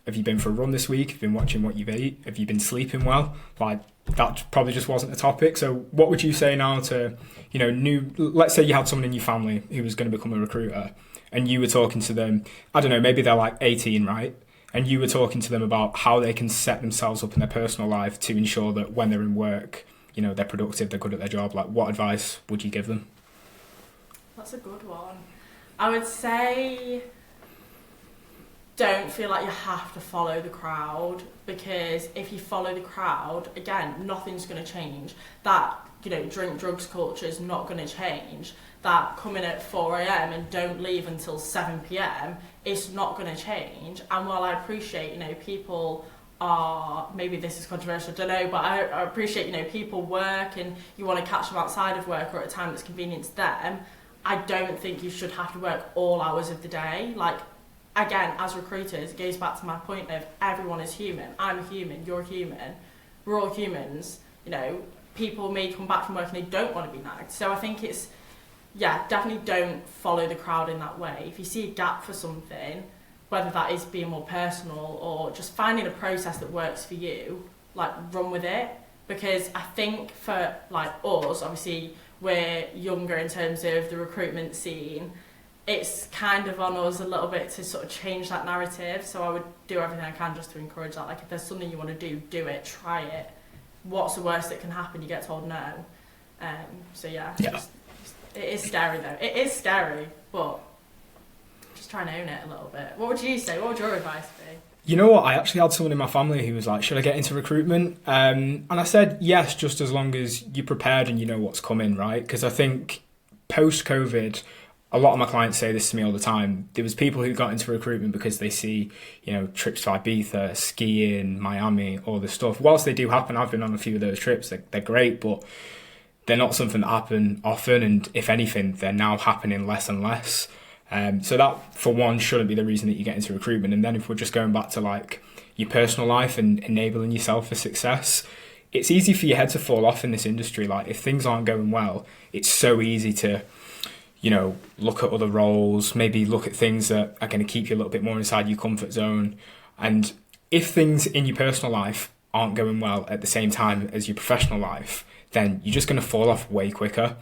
have you been for a run this week? Have you been watching what you've ate? Have you been sleeping well? Like, that probably just wasn't a topic. So what would you say now to, you know, let's say you had someone in your family who was going to become a recruiter and you were talking to them, I don't know, maybe they're like 18, right? And you were talking to them about how they can set themselves up in their personal life to ensure that when they're in work, you know, they're productive, they're good at their job. Like, what advice would you give them? That's a good one. I would say don't feel like you have to follow the crowd, because if you follow the crowd, again, nothing's going to change. That, you know, drink drugs culture is not going to change. That come in at 4 a.m. and don't leave until 7 p.m. is not going to change. And while I appreciate, you know, people are, maybe this is controversial, I don't know, but I appreciate, you know, people work and you want to catch them outside of work or at a time that's convenient to them, I don't think you should have to work all hours of the day. Like, again, as recruiters, it goes back to my point of everyone is human. I'm human, you're human, we're all humans. You know, people may come back from work and they don't want to be nagged. So I think it's, yeah, definitely don't follow the crowd in that way. If you see a gap for something, whether that is being more personal or just finding a process that works for you, like, run with it. Because I think for, like, us, obviously, we're younger in terms of the recruitment scene, it's kind of on us a little bit to sort of change that narrative. So I would do everything I can just to encourage that. Like, if there's something you want to do it, try it. What's the worst that can happen? You get told no. So yeah. It is scary though. It is scary, but just try and own it a little bit. What would you say? What would your advice be? You know what? I actually had someone in my family who was like, should I get into recruitment? And I said, yes, just as long as you're prepared and you know what's coming, right? Because I think post-COVID, a lot of my clients say this to me all the time. There was people who got into recruitment because they see, you know, trips to Ibiza, skiing, Miami, all this stuff. Whilst they do happen, I've been on a few of those trips. They're great, but they're not something that happen often. And if anything, they're now happening less and less. So that, for one, shouldn't be the reason that you get into recruitment. And then if we're just going back to like your personal life and enabling yourself for success, it's easy for your head to fall off in this industry. Like, if things aren't going well, it's so easy to, you know, look at other roles, maybe look at things that are going to keep you a little bit more inside your comfort zone. And if things in your personal life aren't going well at the same time as your professional life, then you're just going to fall off way quicker.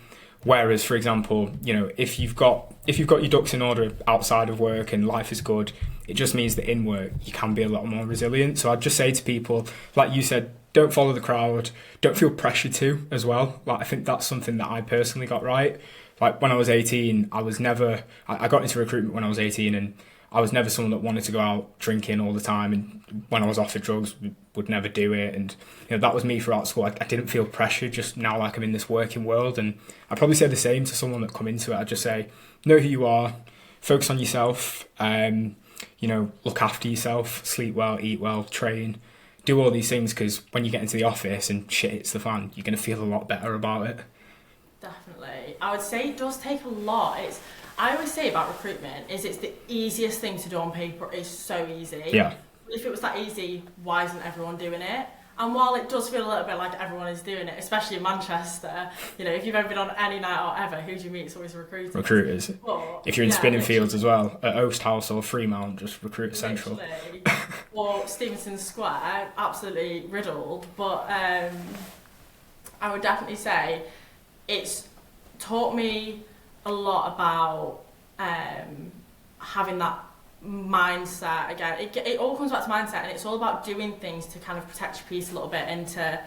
Whereas, for example, you know, if you've got your ducks in order outside of work and life is good, it just means that in work you can be a lot more resilient. So I'd just say to people, like you said, don't follow the crowd, don't feel pressured to as well. Like, I think that's something that I personally got right. Like, when I was 18, I got into recruitment when I was 18, and I was never someone that wanted to go out drinking all the time. And when I was offered drugs, would never do it. And, you know, that was me throughout school. I didn't feel pressure, just now like I'm in this working world. And I'd probably say the same to someone that come into it. I'd just say, know who you are, focus on yourself, you know, look after yourself, sleep well, eat well, train, do all these things, because when you get into the office and shit hits the fan, you're going to feel a lot better about it. Definitely. I would say it does take a lot. I always say about recruitment is it's the easiest thing to do on paper. It's so easy. Yeah. If it was that easy, why isn't everyone doing it? And while it does feel a little bit like everyone is doing it, especially in Manchester, you know, if you've ever been on any night out ever, who do you meet? It's always recruiters. But, if you're in Spinning Fields as well, at Atlas-Hoxo or Fremont, just recruit central. Or Stevenson Square, absolutely riddled. But I would definitely say it's taught me a lot about having that mindset. Again, it all comes back to mindset, and it's all about doing things to kind of protect your peace a little bit, and to,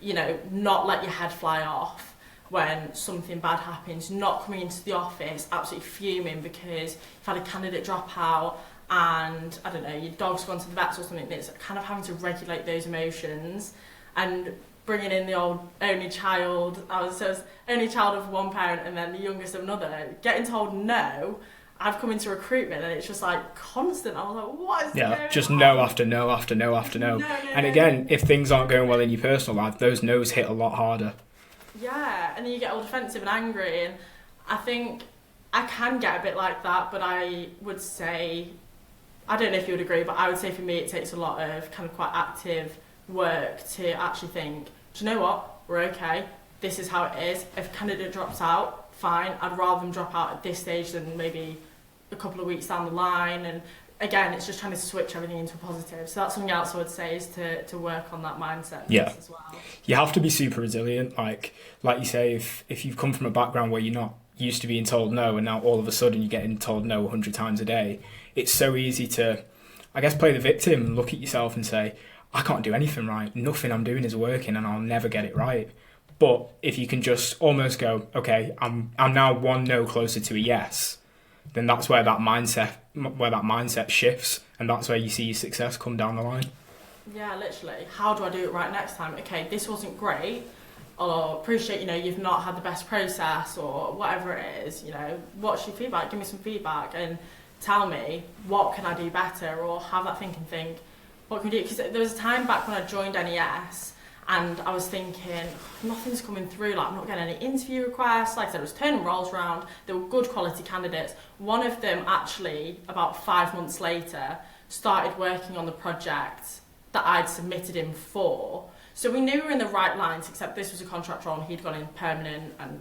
you know, not let your head fly off when something bad happens, not coming into the office absolutely fuming because you've had a candidate drop out and, I don't know, your dog's gone to the vets or something. It's kind of having to regulate those emotions, and bringing in the only child. I was only child of one parent and then the youngest of another. Getting told no, I've come into recruitment and it's just like constant. I was like, what is going on? Just no after no after no after no. And again, if things aren't going well in your personal life, those no's hit a lot harder. Yeah, and then you get all defensive and angry, and I think I can get a bit like that, but I would say, I don't know if you would agree, but I would say for me it takes a lot of kind of quite active work to actually think, do you know what, we're okay, this is how it is. If a candidate drops out, fine, I'd rather them drop out at this stage than maybe a couple of weeks down the line. And again, it's just trying to switch everything into a positive. So that's something else I would say, is to work on that mindset as well. You have to be super resilient. Like you say, if you've come from a background where you're not used to being told no, and now all of a sudden you're getting told no 100 times a day, it's so easy to, I guess, play the victim and look at yourself and say, I can't do anything right. Nothing I'm doing is working and I'll never get it right. But if you can just almost go, okay, I'm now one no closer to a yes, then that's where that mindset shifts, and that's where you see your success come down the line. Yeah, literally. How do I do it right next time? Okay, this wasn't great, or appreciate, you've not had the best process, or whatever it is, what's your feedback? Give me some feedback and tell me what can I do better, or have that think, what can we do? Because there was a time back when I joined NES and I was thinking, nothing's coming through, I'm not getting any interview requests. Like I said, I was turning roles around, there were good quality candidates. One of them actually, about 5 months later, started working on the project that I'd submitted him for. So we knew we were in the right lines, except this was a contract role and he'd gone in permanent and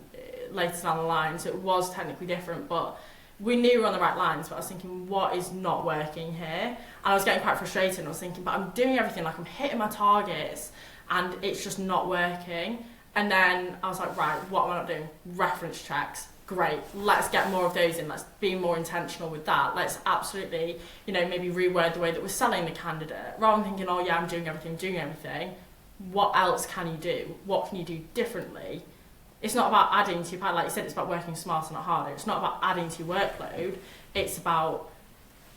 later down the line, so it was technically different, but we knew we were on the right lines. But I was thinking, what is not working here? And I was getting quite frustrated, and I was thinking, but I'm doing everything, I'm hitting my targets, and it's just not working. And then I was like, right, what am I not doing? Reference checks. Great, let's get more of those in, let's be more intentional with that, let's absolutely, maybe reword the way that we're selling the candidate, rather than thinking, oh yeah, I'm doing everything, what else can you do? What can you do differently? It's not about adding to your pile, like you said, it's about working smarter, not harder. It's not about adding to your workload, it's about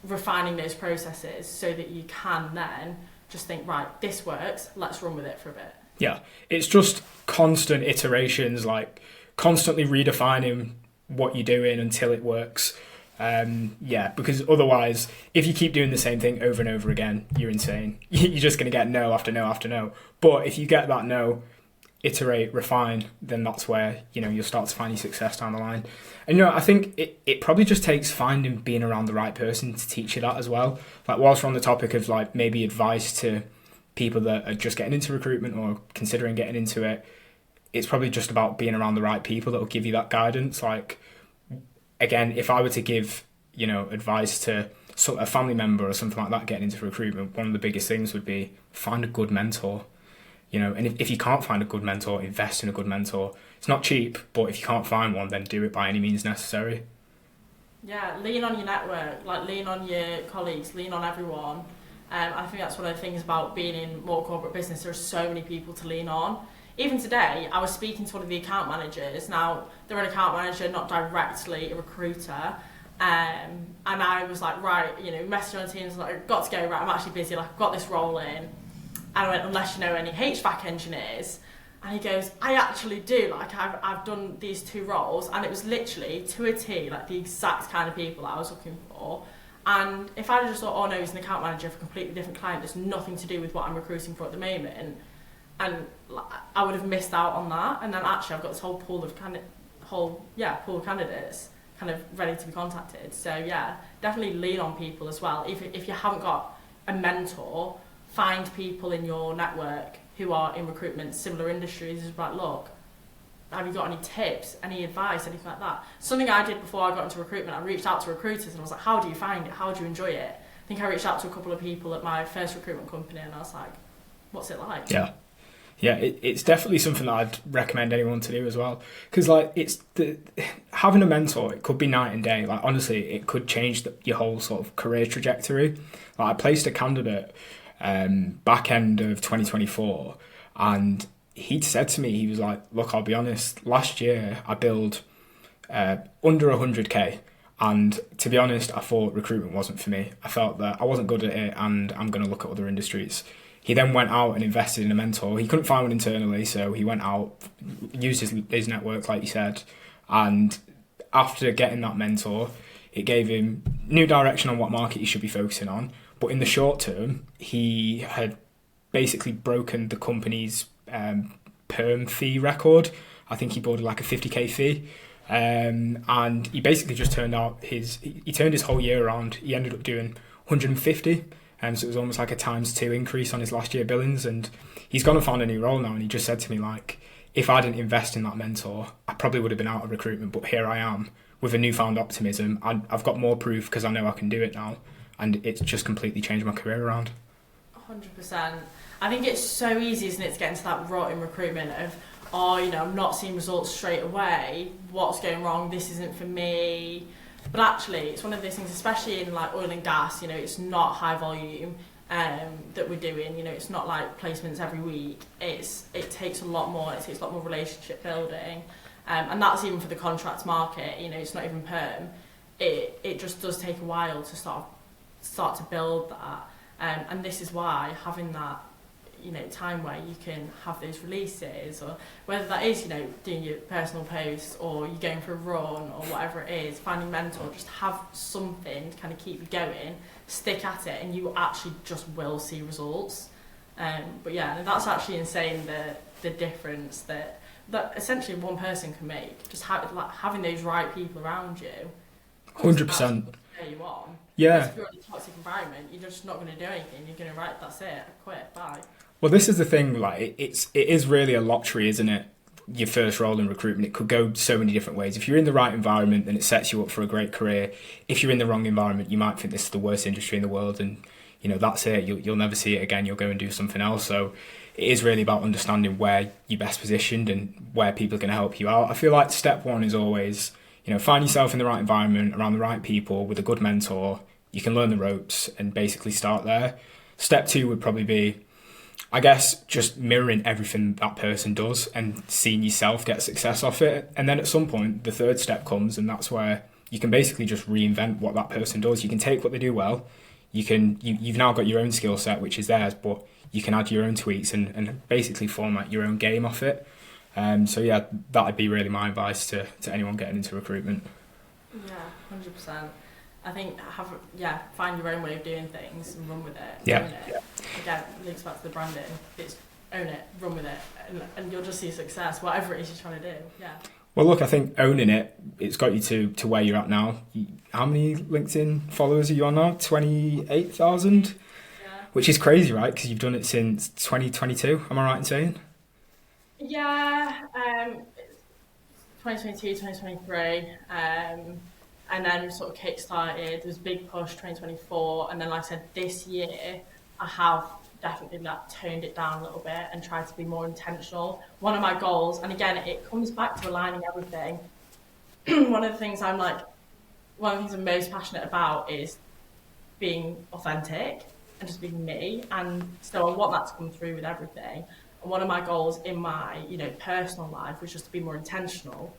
refining those processes so that you can then just think, right, this works, let's run with it for a bit. Yeah, it's just constant iterations, like constantly redefining what you're doing until it works. Because otherwise, if you keep doing the same thing over and over again, you're insane. You're just going to get no after no after no. But if you get that no, iterate, refine, then that's where, you'll start to find your success down the line. And, I think it probably just takes being around the right person to teach you that as well. Like, whilst we're on the topic of, like, maybe advice to people that are just getting into recruitment or considering getting into it, it's probably just about being around the right people that will give you that guidance. Like, again, if I were to give, advice to a family member or something like that getting into recruitment, one of the biggest things would be find a good mentor. And if you can't find a good mentor, invest in a good mentor. It's not cheap, but if you can't find one, then do it by any means necessary. Yeah, lean on your network, lean on your colleagues, lean on everyone. I think that's one of the things about being in more corporate business. There are so many people to lean on. Even today, I was speaking to one of the account managers. Now, they're an account manager, not directly a recruiter. And I was like, right, message on Teams, like, got to go, right, I'm actually busy, I've got this role in. And I went, unless you know any HVAC engineers. And he goes, I actually do, I've done these 2 roles, and it was literally to a T, the exact kind of people I was looking for. And if I just thought, oh no, he's an account manager for a completely different client, that's nothing to do with what I'm recruiting for at the moment, and I would have missed out on that. And then actually I've got this whole pool of candidates kind of ready to be contacted. So yeah, definitely lean on people as well. If you haven't got a mentor, find people in your network who are in recruitment, similar industries. It's like, look, have you got any tips, any advice, anything like that? Something I did before I got into recruitment, I reached out to recruiters and I was like, how do you find it? How do you enjoy it? I think I reached out to a couple of people at my first recruitment company and I was like, what's it like? Yeah, it's definitely something that I'd recommend anyone to do as well. Because having a mentor, it could be night and day. Honestly, it could change your whole sort of career trajectory. I placed a candidate back end of 2024, and he'd said to me, he was like, look, I'll be honest, last year I billed under 100k, and to be honest, I thought recruitment wasn't for me. I felt that I wasn't good at it, and I'm going to look at other industries. He then went out and invested in a mentor. He couldn't find one internally, so he went out, used his network, like you said, and after getting that mentor, it gave him new direction on what market he should be focusing on. But in the short term, he had basically broken the company's perm fee record. I think he bought a 50k fee, and he basically just turned his whole year around. He ended up doing 150. So it was almost like a ×2 increase on his last year billings, and he's gone and found a new role now. And he just said to me, if I didn't invest in that mentor, I probably would have been out of recruitment. But here I am with a newfound optimism. I've got more proof because I know I can do it now, and it's just completely changed my career around. 100%. I think it's so easy, isn't it, to get into that rut in recruitment of, I'm not seeing results straight away. What's going wrong? This isn't for me. But actually, it's one of those things, especially in oil and gas, it's not high volume that we're doing. It's not like placements every week. It takes a lot more. It takes a lot more relationship building, and that's even for the contract market. It's not even perm. it just does take a while to start to build that. And this is why having that, you know, time where you can have those releases, or whether that is, you know, doing your personal posts or you're going for a run or whatever it is, finding a mentor, just have something to kind of keep you going, stick at it, and you actually just will see results. But yeah, that's actually insane, the difference that essentially one person can make. Just having those right people around you. 100%. You on. Yeah. If you're in a toxic environment, you're just not going to do anything. You're going to write, that's it, I quit, bye. Well, this is the thing, like, it is really a lottery, isn't it? Your first role in recruitment, it could go so many different ways. If you're in the right environment, then it sets you up for a great career. If you're in the wrong environment, you might think this is the worst industry in the world, and you know, that's it. You'll never see it again. You'll go and do something else. So it is really about understanding where you're best positioned and where people are going to help you out. I feel like step one is always, you know, find yourself in the right environment, around the right people, with a good mentor. You can learn the ropes and basically start there. Step two would probably be, I guess, just mirroring everything that person does and seeing yourself get success off it. And then at some point, the third step comes, and that's where you can basically just reinvent what that person does. You can take what they do well. You've now got your own skill set, which is theirs, but you can add your own tweaks and basically format your own game off it. So yeah, that would be really my advice to anyone getting into recruitment. Yeah, 100%. I think find your own way of doing things and run with it. Yeah. Own it. Again, links back to the branding. It's own it, run with it, and you'll just see success, whatever it is you're trying to do. Yeah. Well, look, I think owning it's got you to where you're at now. How many LinkedIn followers are you on now? 28,000? Yeah. Which is crazy, right? Because you've done it since 2022, am I right in saying? Yeah, 2022, 2023. And then sort of kick-started, there was a big push 2024, and then like I said, this year I have definitely toned it down a little bit and tried to be more intentional. One of my goals, and again it comes back to aligning everything, one of the things I'm most passionate about is being authentic and just being me, and so I want that to come through with everything. And one of my goals in my, you know, personal life was just to be more intentional.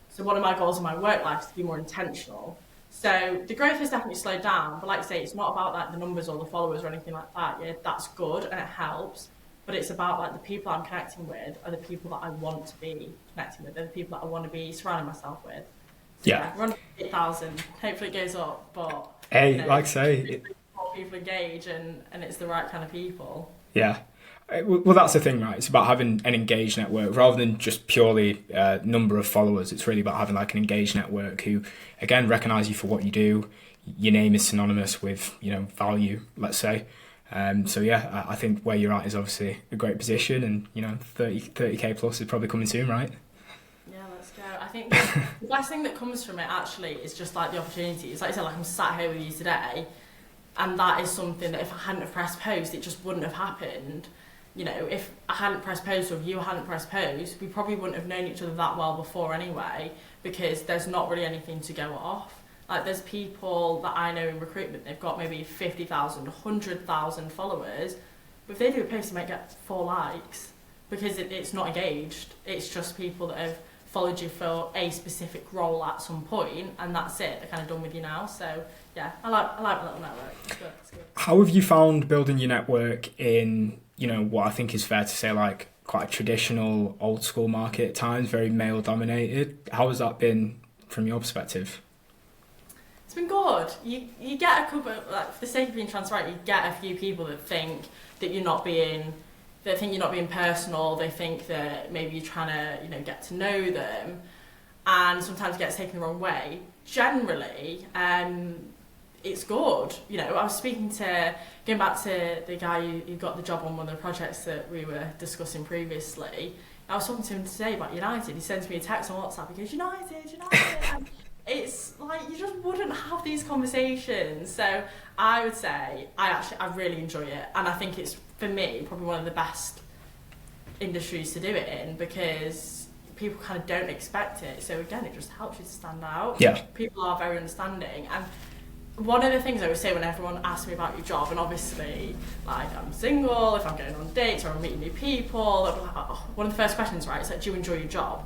So one of my goals in my work life is to be more intentional. So the growth has definitely slowed down, but like I say, it's not about like the numbers or the followers or anything like that. Yeah, that's good and it helps, but it's about like the people I'm connecting with are the people that I want to be connecting with. They're the people that I want to be surrounding myself with. So, yeah, run 8,000. Hopefully it goes up, but hey, you know, like I say, more people engage and it's the right kind of people. Yeah. Well, that's the thing, right? It's about having an engaged network rather than just purely number of followers. It's really about having like an engaged network who, again, recognise you for what you do. Your name is synonymous with, you know, value, let's say. So yeah, I think where you're at is obviously a great position, and you know, 30k plus is probably coming soon, right? Yeah, let's go. I think the best thing that comes from it actually is just like the opportunities. Like I said, like I'm sat here with you today, and that is something that if I hadn't have pressed post, it just wouldn't have happened. You know, if I hadn't pressed post or if you hadn't pressed post, we probably wouldn't have known each other that well before anyway, because there's not really anything to go off. Like there's people that I know in recruitment, they've got maybe 50,000, 100,000 followers, but if they do a post, they might get 4 likes because it's not engaged. It's just people that have followed you for a specific role at some point, and that's it. They're kind of done with you now. So yeah, I like my little network. It's good. It's good. How have you found building your network in, you know, what I think is fair to say, like quite a traditional old school market at times, very male dominated? How has that been from your perspective? It's been good. You get a couple, like for the sake of being transparent, you get a few people that think that you're not being personal. They think that maybe you're trying to, you know, get to know them, and sometimes it gets taken the wrong way. Generally, it's good. You know, I was going back to the guy who got the job on one of the projects that we were discussing previously. I was talking to him today about United. He sends me a text on WhatsApp. He goes, United. And it's like, you just wouldn't have these conversations. So I would say I really enjoy it. And I think it's, for me, probably one of the best industries to do it in, because people kind of don't expect it. So again, it just helps you to stand out. Yeah. People are very understanding. And one of the things I would say when everyone asks me about your job, and obviously, like, I'm single, if I'm going on dates or I'm meeting new people, one of the first questions, right, is like, do you enjoy your job?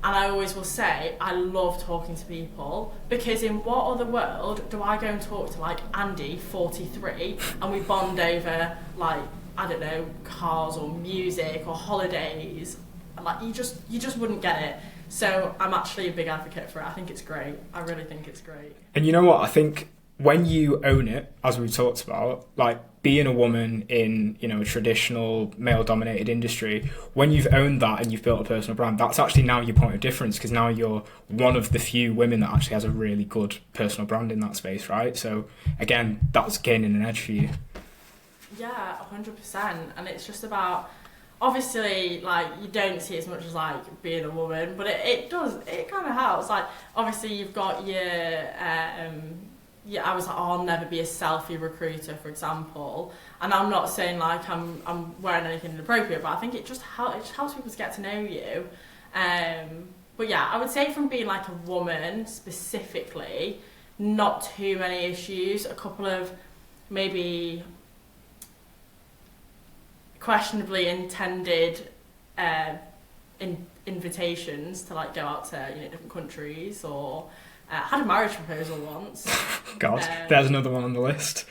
And I always will say, I love talking to people, because in what other world do I go and talk to like Andy, 43, and we bond over like, I don't know, cars or music or holidays? Like you just wouldn't get it. So I'm actually a big advocate for it. I think it's great. I really think it's great. And you know what? I think when you own it, as we talked about, like being a woman in, you know, a traditional male-dominated industry, when you've owned that and you've built a personal brand, that's actually now your point of difference, because now you're one of the few women that actually has a really good personal brand in that space, right? So again, that's gaining an edge for you. Yeah, 100%. And it's just about, obviously, like, you don't see it as much as like being a woman, but it kind of helps. Like, obviously you've got your I was like, oh, I'll never be a selfie recruiter, for example. And I'm not saying like I'm wearing anything inappropriate, but I think it just helps people to get to know you. But yeah, I would say from being like a woman specifically, not too many issues. A couple of maybe questionably intended invitations to like go out to, you know, different countries, or had a marriage proposal once. God, there's another one on the list.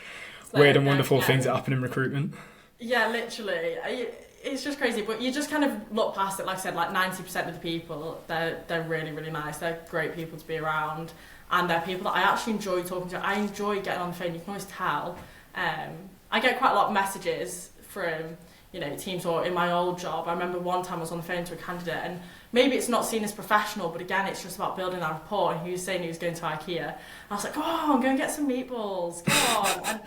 So, Weird and wonderful things that happen in recruitment. Yeah, literally. It's just crazy, but you just kind of look past it. Like I said, like 90% of the people, they're really, really nice. They're great people to be around, and they're people that I actually enjoy talking to. I enjoy getting on the phone. You can always tell. I get quite a lot of messages from, you know, teams, or in my old job. I remember one time I was on the phone to a candidate, and maybe it's not seen as professional, but again, it's just about building that rapport. And he was saying he was going to IKEA. And I was like, go on, go and get some meatballs, go on.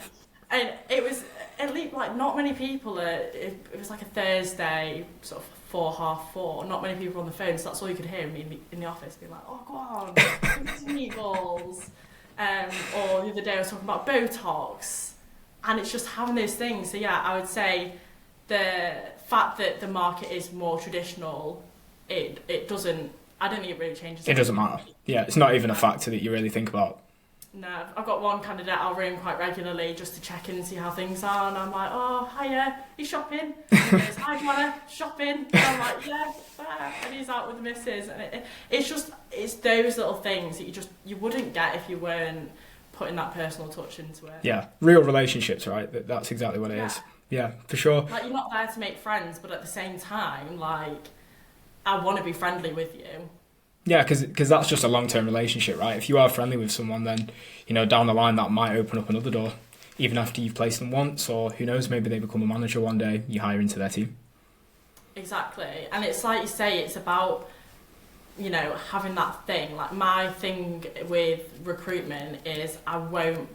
and it was, at least, like, not many people, it was like a Thursday, sort of 4, 4:30, not many people on the phone, so that's all you could hear me in the office being like, oh, go on, get some meatballs. Or the other day I was talking about Botox, and it's just having those things. So yeah, I would say the fact that the market is more traditional, it doesn't, I don't think it really changes. It doesn't matter. Yeah, it's not even a factor that you really think about. No, I've got one candidate I'll ring quite regularly just to check in and see how things are, and I'm like, oh, hiya, you shopping? And he goes, hi, Joanna, shopping? And I'm like, yeah, and he's out with the missus. And it's those little things that you wouldn't get if you weren't putting that personal touch into it. Yeah, real relationships, right? That's exactly what it is. Yeah, for sure. Like, you're not there to make friends, but at the same time, like, I want to be friendly with you. Yeah, because that's just a long-term relationship, right? If you are friendly with someone, then, you know, down the line that might open up another door, even after you've placed them once, or who knows, maybe they become a manager one day, you hire into their team. Exactly. And it's like you say, it's about, you know, having that thing. Like, my thing with recruitment is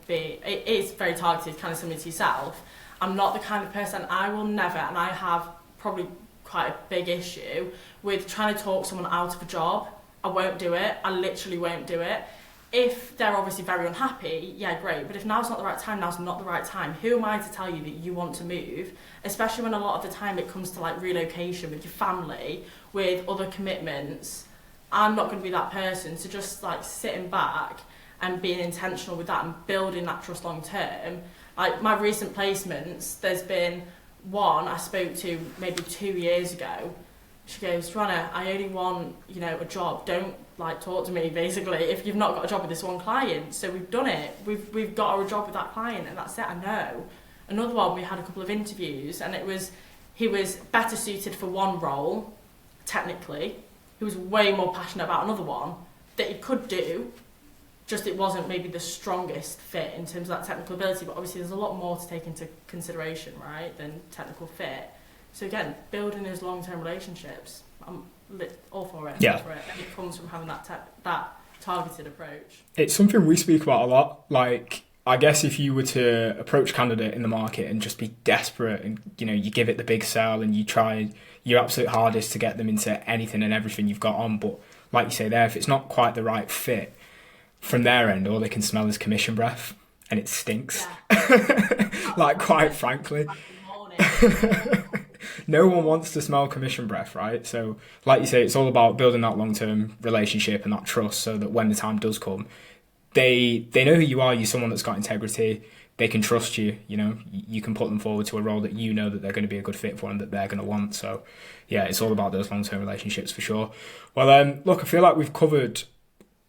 it is very targeted, kind of similar to yourself. I'm not the kind of person, I will never, and I have probably quite a big issue with trying to talk someone out of a job. I won't do it. I literally won't do it. If they're obviously very unhappy, yeah, great. But if now's not the right time, now's not the right time. Who am I to tell you that you want to move? Especially when a lot of the time it comes to like relocation with your family, with other commitments. I'm not going to be that person. So just like sitting back and being intentional with that and building that trust long term. Like my recent placements, there's been one I spoke to maybe 2 years ago. She goes, Joanna, I only want, you know, a job. Don't like talk to me, basically, if you've not got a job with this one client. So we've done it. We've got a job with that client, and that's it. I know. Another one, we had a couple of interviews, and he was better suited for one role, technically. He was way more passionate about another one that he could do. Just it wasn't maybe the strongest fit in terms of that technical ability. But obviously, there's a lot more to take into consideration, right, than technical fit. So again, building those long-term relationships, I'm all for it. Yeah. All for it. And it comes from having that targeted approach. It's something we speak about a lot. Like, I guess if you were to approach a candidate in the market and just be desperate and, you know, you give it the big sell and you try your absolute hardest to get them into anything and everything you've got on, but like you say there, if it's not quite the right fit, from their end, all they can smell is commission breath, and it stinks. Yeah. Like, quite frankly. No one wants to smell commission breath, right? So, like you say, it's all about building that long-term relationship and that trust so that when the time does come, they know who you are. You're someone that's got integrity. they can trust you. You know, you can put them forward to a role that you know that they're going to be a good fit for and that they're going to want. So, yeah, it's all about those long-term relationships for sure. Well, look, I feel like we've covered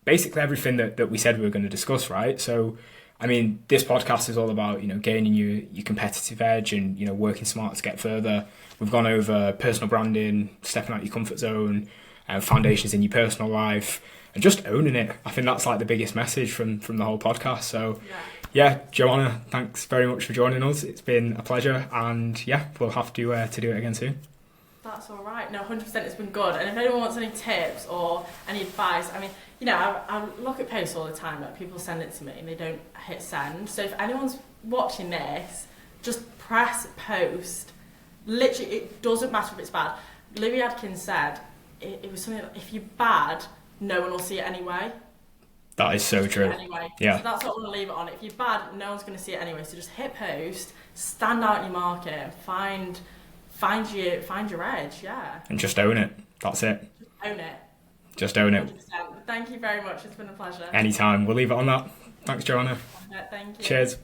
basically everything that we said we were going to discuss, right? So, I mean, this podcast is all about, you know, gaining your competitive edge and, you know, working smart to get further. We've gone over personal branding, stepping out your comfort zone, foundations in your personal life, and just owning it. I think that's like the biggest message from the whole podcast. So, yeah, Joanna, thanks very much for joining us. It's been a pleasure, and yeah, we'll have to do it again soon. That's all right. No, 100%, it's been good. And if anyone wants any tips or any advice, I mean, you know, I look at posts all the time, but people send it to me and they don't hit send. So if anyone's watching this, just press post. Literally, it doesn't matter if it's bad. Louis Adkins said, it was something like, if you're bad, no one will see it anyway. That is so true. Anyway. Yeah. So that's what I'm going to leave it on. If you're bad, no one's going to see it anyway. So just hit post, stand out in your market, and find your edge, yeah. And just own it. That's it. Own it. Just own it. 100%. Thank you very much. It's been a pleasure. Anytime. We'll leave it on that. Thanks, Joanna. Thank you. Cheers.